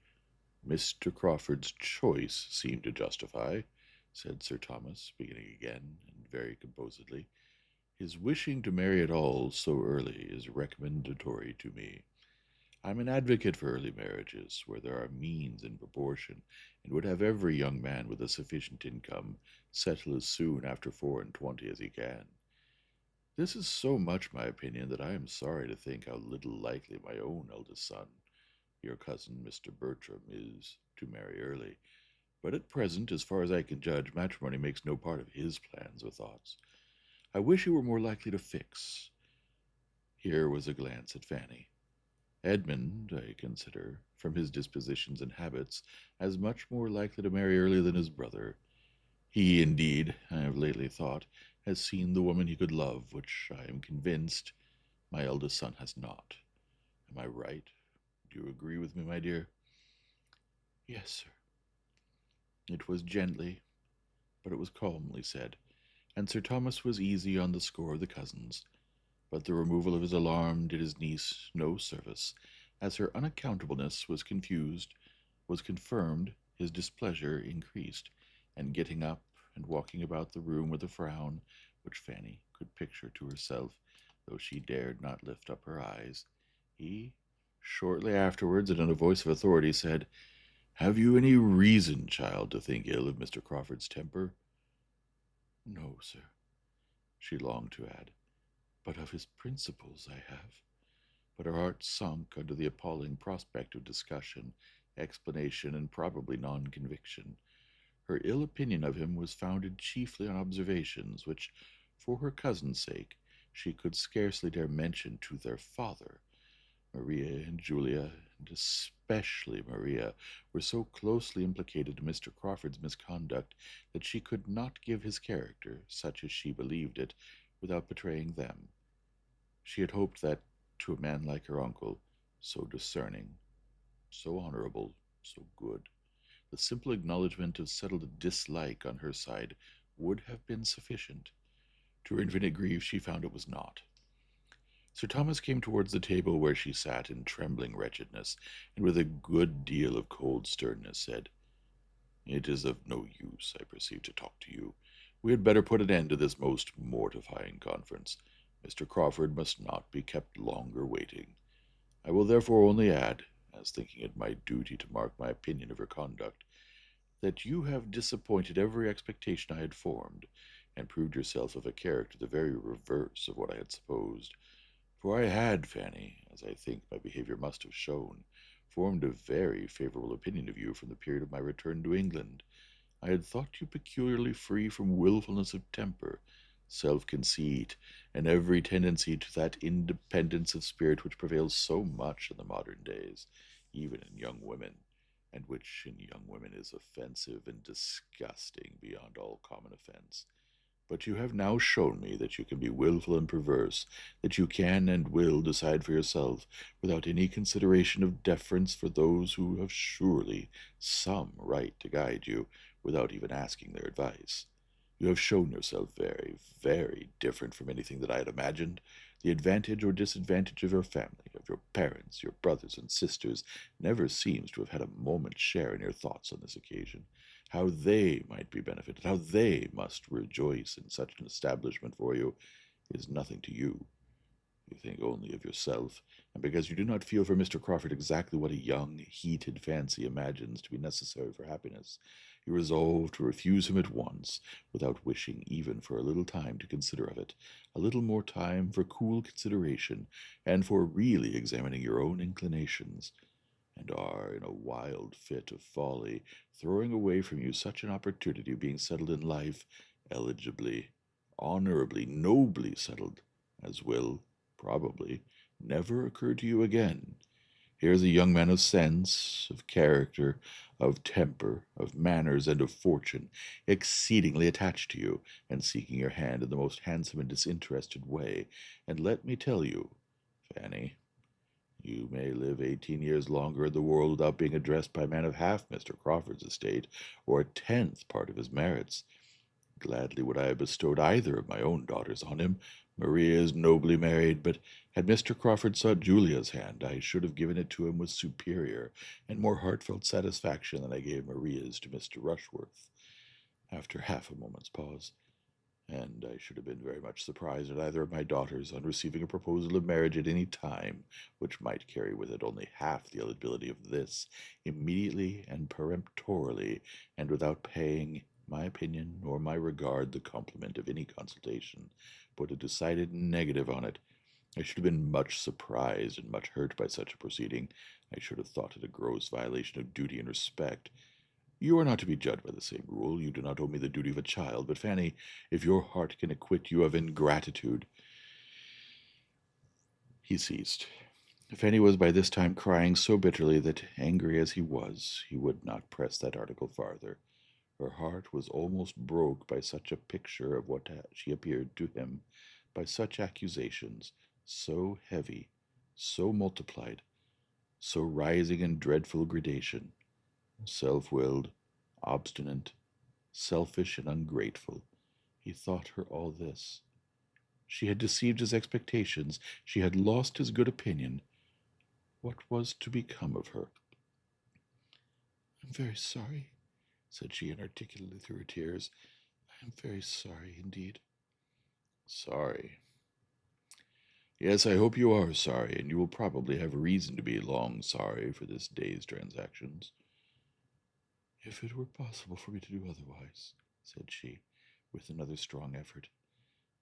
Mr. Crawford's choice seemed to justify, said Sir Thomas, beginning again, and very composedly, his wishing to marry at all so early is recommendatory to me. I'm an advocate for early marriages, where there are means in proportion, and would have every young man with a sufficient income settle as soon after 4 and 20 as he can. This is so much my opinion that I am sorry to think how little likely my own eldest son, your cousin Mr. Bertram, is to marry early. But at present, as far as I can judge, matrimony makes no part of his plans or thoughts. I wish he were more likely to fix. Here was a glance at Fanny. Edmund, I consider, from his dispositions and habits, as much more likely to marry early than his brother. He, indeed, I have lately thought, has seen the woman he could love, which I am convinced my eldest son has not. Am I right? Do you agree with me, my dear? Yes, sir. It was gently, but it was calmly said, and Sir Thomas was easy on the score of the cousins. But the removal of his alarm did his niece no service. As her unaccountableness was confirmed, his displeasure increased, and getting up and walking about the room with a frown, which Fanny could picture to herself, though she dared not lift up her eyes, he, shortly afterwards, and in a voice of authority, said, Have you any reason, child, to think ill of Mr. Crawford's temper? No, sir, she longed to add, but of his principles I have. But her heart sunk under the appalling prospect of discussion, explanation, and probably non-conviction. Her ill opinion of him was founded chiefly on observations which, for her cousin's sake, she could scarcely dare mention to their father. Maria and Julia, and especially Maria, were so closely implicated in Mr. Crawford's misconduct that she could not give his character, such as she believed it, without betraying them. She had hoped that, to a man like her uncle, so discerning, so honorable, so good, the simple acknowledgment of settled dislike on her side would have been sufficient. To her infinite grief, she found it was not. Sir Thomas came towards the table where she sat in trembling wretchedness, and with a good deal of cold sternness said, It is of no use, I perceive, to talk to you. We had better put an end to this most mortifying conference. Mr. Crawford must not be kept longer waiting. I will therefore only add, as thinking it my duty to mark my opinion of your conduct, that you have disappointed every expectation I had formed, and proved yourself of a character the very reverse of what I had supposed. For I had, Fanny, as I think my behaviour must have shown, formed a very favourable opinion of you from the period of my return to England. I had thought you peculiarly free from wilfulness of temper, self-conceit, and every tendency to that independence of spirit which prevails so much in the modern days, even in young women, and which in young women is offensive and disgusting beyond all common offence. But you have now shown me that you can be wilful and perverse, that you can and will decide for yourself, without any consideration of deference for those who have surely some right to guide you, without even asking their advice. You have shown yourself very, very different from anything that I had imagined. The advantage or disadvantage of your family, of your parents, your brothers and sisters, never seems to have had a moment's share in your thoughts on this occasion. How they might be benefited, how they must rejoice in such an establishment for you, is nothing to you. You think only of yourself, and because you do not feel for Mr. Crawford exactly what a young, heated fancy imagines to be necessary for happiness, you resolve to refuse him at once, without wishing even for a little time to consider of it, a little more time for cool consideration, and for really examining your own inclinations, and are, in a wild fit of folly, throwing away from you such an opportunity of being settled in life, eligibly, honourably, nobly settled, as will, probably, never occur to you again. Here is a young man of sense, of character, of temper, of manners, and of fortune, exceedingly attached to you, and seeking your hand in the most handsome and disinterested way. And let me tell you, Fanny, you may live 18 years longer in the world without being addressed by a man of half Mr. Crawford's estate, or a tenth part of his merits. Gladly would I have bestowed either of my own daughters on him. Maria is nobly married, but had Mr. Crawford sought Julia's hand, I should have given it to him with superior and more heartfelt satisfaction than I gave Maria's to Mr. Rushworth. After half a moment's pause, and I should have been very much surprised at either of my daughters on receiving a proposal of marriage at any time, which might carry with it only half the eligibility of this, immediately and peremptorily, and without paying my opinion nor my regard the compliment of any consultation, put a decided negative on it. I should have been much surprised and much hurt by such a proceeding. I should have thought it a gross violation of duty and respect. You are not to be judged by the same rule. You do not owe me the duty of a child. But, Fanny, if your heart can acquit you of ingratitude. He ceased. Fanny was by this time crying so bitterly that, angry as he was, he would not press that article farther. Her heart was almost broke by such a picture of what she appeared to him, by such accusations, so heavy, so multiplied, so rising in dreadful gradation, self-willed, obstinate, selfish and ungrateful. He thought her all this. She had deceived his expectations. She had lost his good opinion. What was to become of her? "I'm very sorry," said she inarticulately through her tears. "I am very sorry indeed." "Sorry. Yes, I hope you are sorry, and you will probably have reason to be long sorry for this day's transactions." "If it were possible for me to do otherwise," said she, with another strong effort.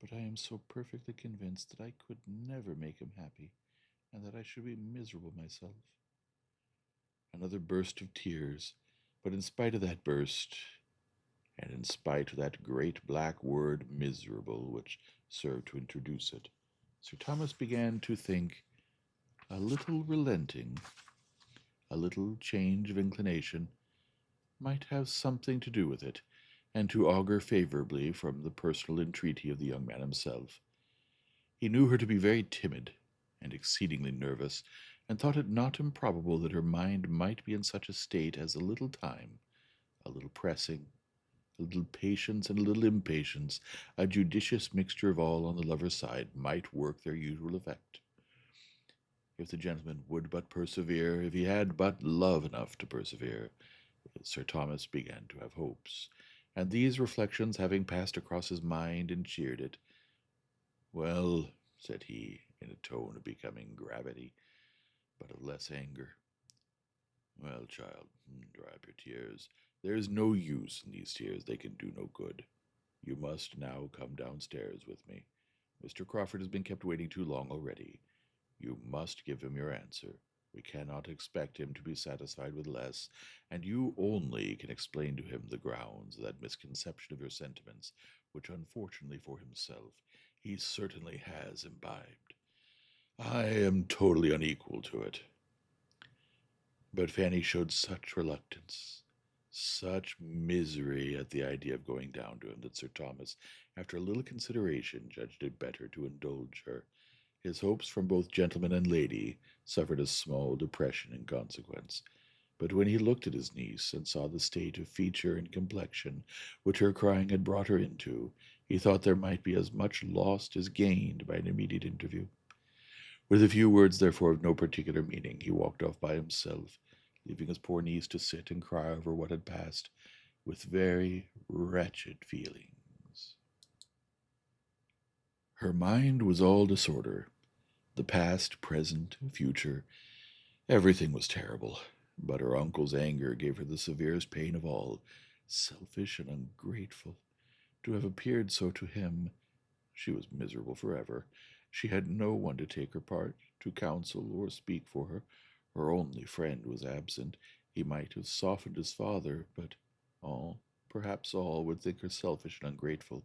"But I am so perfectly convinced that I could never make him happy, and that I should be miserable myself." Another burst of tears, but in spite of that burst, and in spite of that great black word miserable which served to introduce it, Sir Thomas began to think a little relenting, a little change of inclination, might have something to do with it, and to augur favourably from the personal entreaty of the young man himself. He knew her to be very timid and exceedingly nervous, and thought it not improbable that her mind might be in such a state as a little time, a little pressing, a little patience and a little impatience, a judicious mixture of all on the lover's side, might work their usual effect. If the gentleman would but persevere, if he had but love enough to persevere, Sir Thomas began to have hopes, And these reflections having passed across his mind and cheered it, "Well," said he, in a tone of becoming gravity, but of less anger, "well, child, dry up your tears. There is no use in these tears, they can do no good. You must now come downstairs with me. Mr. Crawford has been kept waiting too long already. You must give him your answer. We cannot expect him to be satisfied with less, and you only can explain to him the grounds of that misconception of your sentiments, which unfortunately for himself he certainly has imbibed. I am totally unequal to it." But Fanny showed such reluctance, such misery at the idea of going down to him, that Sir Thomas, after a little consideration, judged it better to indulge her. His hopes from both gentleman and lady suffered a small depression in consequence. But when he looked at his niece, and saw the state of feature and complexion which her crying had brought her into, he thought there might be as much lost as gained by an immediate interview. With a few words, therefore, of no particular meaning, he walked off by himself, leaving his poor niece to sit and cry over what had passed, with very wretched feelings. Her mind was all disorder. The past, present, future, everything was terrible. But her uncle's anger gave her the severest pain of all. Selfish and ungrateful. To have appeared so to him, she was miserable forever. She had no one to take her part, to counsel or speak for her. Her only friend was absent. He might have softened his father, but all, perhaps all, would think her selfish and ungrateful.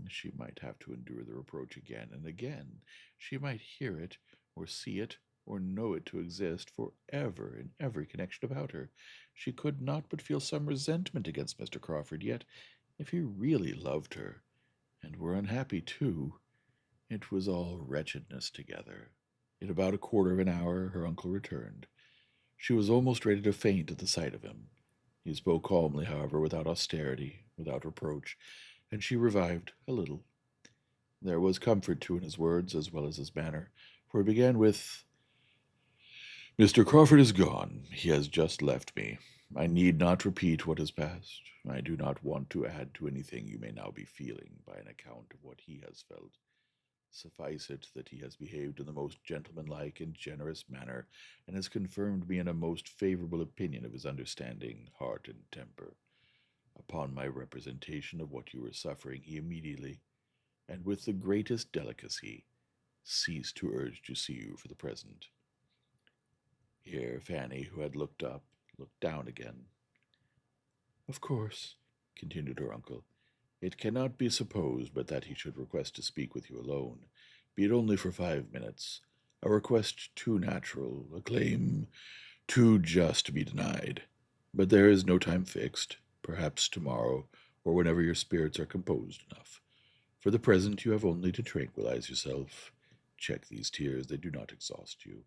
She might have to endure the reproach again and again. She might hear it, or see it, or know it to exist for ever in every connection about her. She could not but feel some resentment against Mr. Crawford, yet if he really loved her, and were unhappy too, it was all wretchedness together. In about a quarter of an hour her uncle returned. She was almost ready to faint at the sight of him. He spoke calmly, however, without austerity, without reproach, and she revived a little. There was comfort, too, in his words as well as his manner, for he began with, "Mr. Crawford is gone. He has just left me. I need not repeat what has passed. I do not want to add to anything you may now be feeling by an account of what he has felt. Suffice it that he has behaved in the most gentlemanlike and generous manner, and has confirmed me in a most favorable opinion of his understanding, heart, and temper. Upon my representation of what you were suffering, he immediately, and with the greatest delicacy, ceased to urge to see you for the present." Here Fanny, who had looked up, looked down again. "Of course," continued her uncle, "it cannot be supposed but that he should request to speak with you alone, be it only for 5 minutes. A request too natural, a claim too just to be denied. But there is no time fixed, perhaps tomorrow, or whenever your spirits are composed enough. For the present you have only to tranquilize yourself. Check these tears, they do not exhaust you.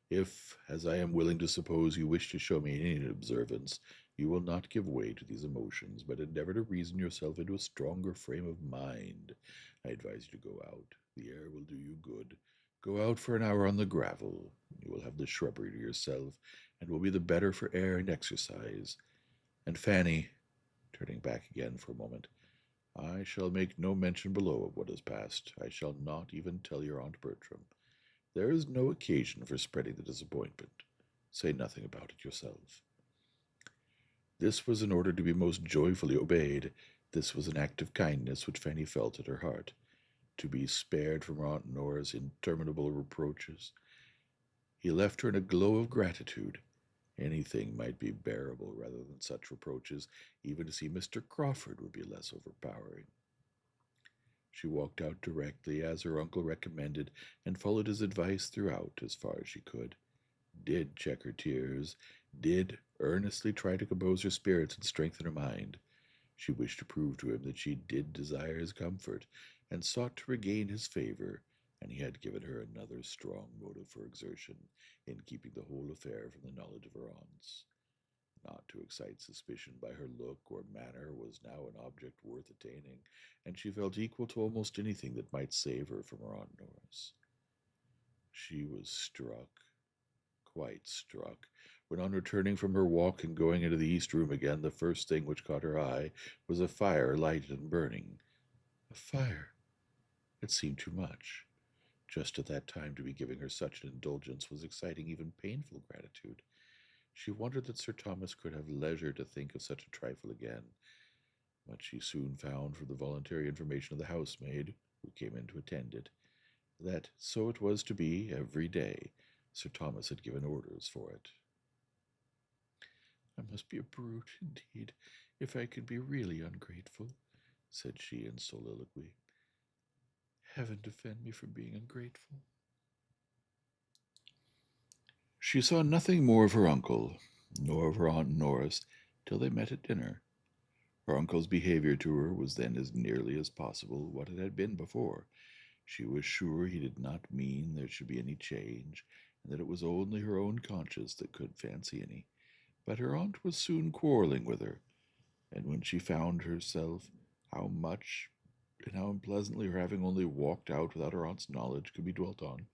If, as I am willing to suppose, you wish to show me any observance, you will not give way to these emotions, but endeavor to reason yourself into a stronger frame of mind. I advise you to go out. The air will do you good. Go out for an hour on the gravel. You will have the shrubbery to yourself, and will be the better for air and exercise. And Fanny," turning back again for a moment, "I shall make no mention below of what has passed. I shall not even tell your Aunt Bertram. There is no occasion for spreading the disappointment. Say nothing about it yourself." This was an order to be most joyfully obeyed. This was an act of kindness which Fanny felt at her heart. To be spared from Aunt Nora's interminable reproaches. He left her in a glow of gratitude. Anything might be bearable rather than such reproaches. Even to see Mr. Crawford would be less overpowering. She walked out directly, as her uncle recommended, and followed his advice throughout as far as she could. Did check her tears, did earnestly try to compose her spirits and strengthen her mind. She wished to prove to him that she did desire his comfort, and sought to regain his favor, and he had given her another strong motive for exertion in keeping the whole affair from the knowledge of her aunts. Not to excite suspicion by her look or manner was now an object worth attaining, and she felt equal to almost anything that might save her from her Aunt Norris. She was struck, quite struck, when on returning from her walk and going into the east room again, the first thing which caught her eye was a fire lighted and burning. A fire! It seemed too much. Just at that time to be giving her such an indulgence was exciting even painful gratitude. She wondered that Sir Thomas could have leisure to think of such a trifle again, but she soon found from the voluntary information of the housemaid, who came in to attend it, that so it was to be every day. Sir Thomas had given orders for it. I must be a brute, indeed, if I can be really ungrateful, said she in soliloquy. Heaven defend me from being ungrateful. She saw nothing more of her uncle, nor of her Aunt Norris, till they met at dinner. Her uncle's behavior to her was then as nearly as possible what it had been before. She was sure he did not mean there should be any change, and that it was only her own conscience that could fancy any. But her aunt was soon quarrelling with her, and when she found herself how much and how unpleasantly her having only walked out without her aunt's knowledge could be dwelt on,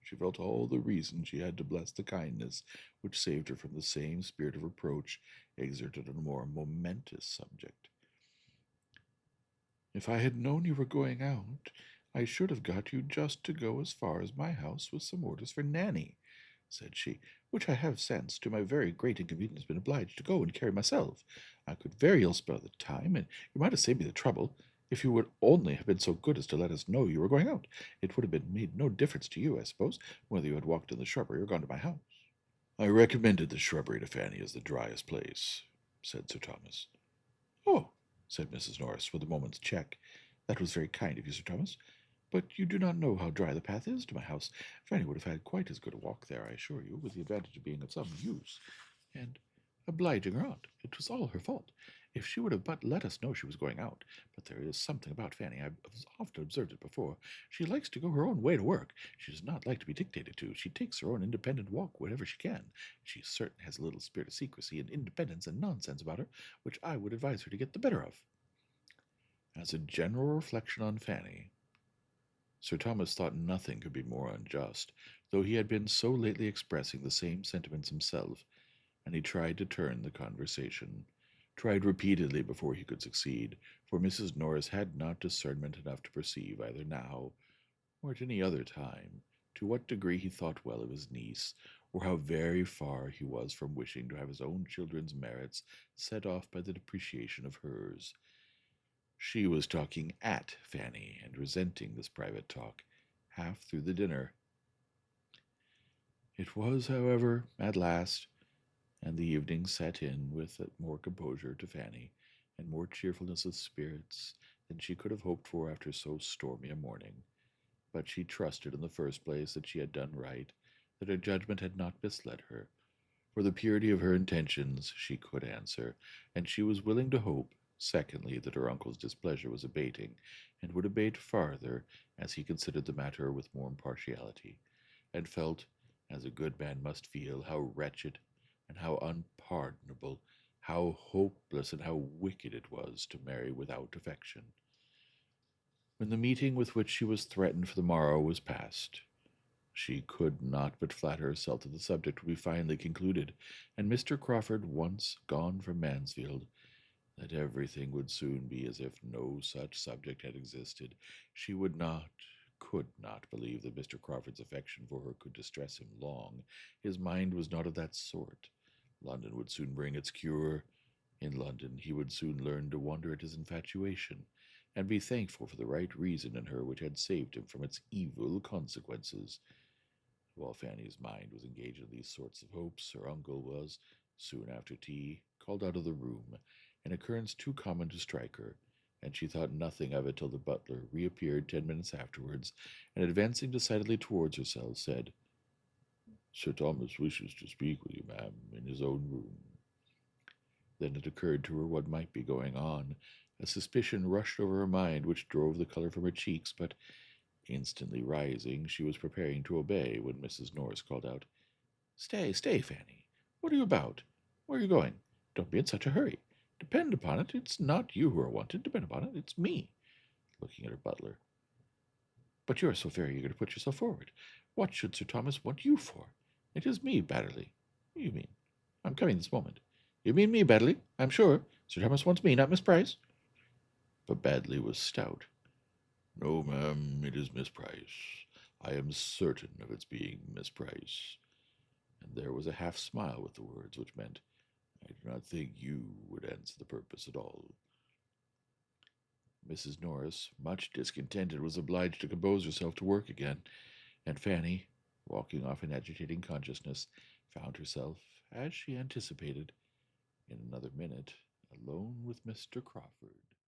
she felt all the reason she had to bless the kindness which saved her from the same spirit of reproach exerted on a more momentous subject. If I had known you were going out, I should have got you just to go as far as my house with some orders for Nanny, said she, which I have since, to my very great inconvenience, been obliged to go and carry myself. I could very ill spare the time, and you might have saved me the trouble, if you would only have been so good as to let us know you were going out. It would have been made no difference to you, I suppose, whether you had walked in the shrubbery or gone to my house. I recommended the shrubbery to Fanny as the driest place, said Sir Thomas. Oh, said Mrs. Norris, with a moment's check. That was very kind of you, Sir Thomas. But you do not know how dry the path is to my house. Fanny would have had quite as good a walk there, I assure you, with the advantage of being of some use. And obliging her aunt. It was all her fault. If she would have but let us know she was going out. But there is something about Fanny. I've often observed it before. She likes to go her own way to work. She does not like to be dictated to. She takes her own independent walk whenever she can. She certainly has a little spirit of secrecy and independence and nonsense about her, which I would advise her to get the better of. As a general reflection on Fanny, Sir Thomas thought nothing could be more unjust, though he had been so lately expressing the same sentiments himself, and he tried to turn the conversation, tried repeatedly before he could succeed, for Mrs. Norris had not discernment enough to perceive, either now or at any other time, to what degree he thought well of his niece, or how very far he was from wishing to have his own children's merits set off by the depreciation of hers. She was talking at Fanny, and resenting this private talk, half through the dinner. It was, however, at last, and the evening set in with more composure to Fanny, and more cheerfulness of spirits than she could have hoped for after so stormy a morning. But she trusted in the first place that she had done right, that her judgment had not misled her. For the purity of her intentions she could answer, and she was willing to hope, secondly, that her uncle's displeasure was abating, and would abate farther as he considered the matter with more impartiality, and felt, as a good man must feel, how wretched and how unpardonable, how hopeless and how wicked it was to marry without affection. When the meeting with which she was threatened for the morrow was past, she could not but flatter herself that the subject would be finally concluded, and Mr. Crawford once gone from Mansfield, that everything would soon be as if no such subject had existed. She would not, could not believe that Mr. Crawford's affection for her could distress him long. His mind was not of that sort. London would soon bring its cure. In London he would soon learn to wonder at his infatuation, and be thankful for the right reason in her which had saved him from its evil consequences. While Fanny's mind was engaged in these sorts of hopes, her uncle was, soon after tea, called out of the room, an occurrence too common to strike her, and she thought nothing of it till the butler reappeared 10 minutes afterwards, and advancing decidedly towards herself, said, "Sir Thomas wishes to speak with you, ma'am, in his own room." Then it occurred to her what might be going on. A suspicion rushed over her mind which drove the color from her cheeks, but instantly rising, she was preparing to obey, when Mrs. Norris called out, "Stay, stay, Fanny. What are you about? Where are you going? Don't be in such a hurry. Depend upon it, it's not you who are wanted. Depend upon it, it's me," looking at her butler. "But you are so very eager to put yourself forward. What should Sir Thomas want you for? It is me, Batterley." What do you mean? I'm coming this moment. You mean me, Badley? I'm sure. Sir Thomas wants me, not Miss Price. But Badley was stout. No, ma'am, it is Miss Price. I am certain of its being Miss Price. And there was a half smile with the words, which meant, I do not think you would answer the purpose at all. Mrs. Norris, much discontented, was obliged to compose herself to work again, and Fanny, walking off in agitating consciousness, found herself, as she anticipated, in another minute, alone with Mr. Crawford.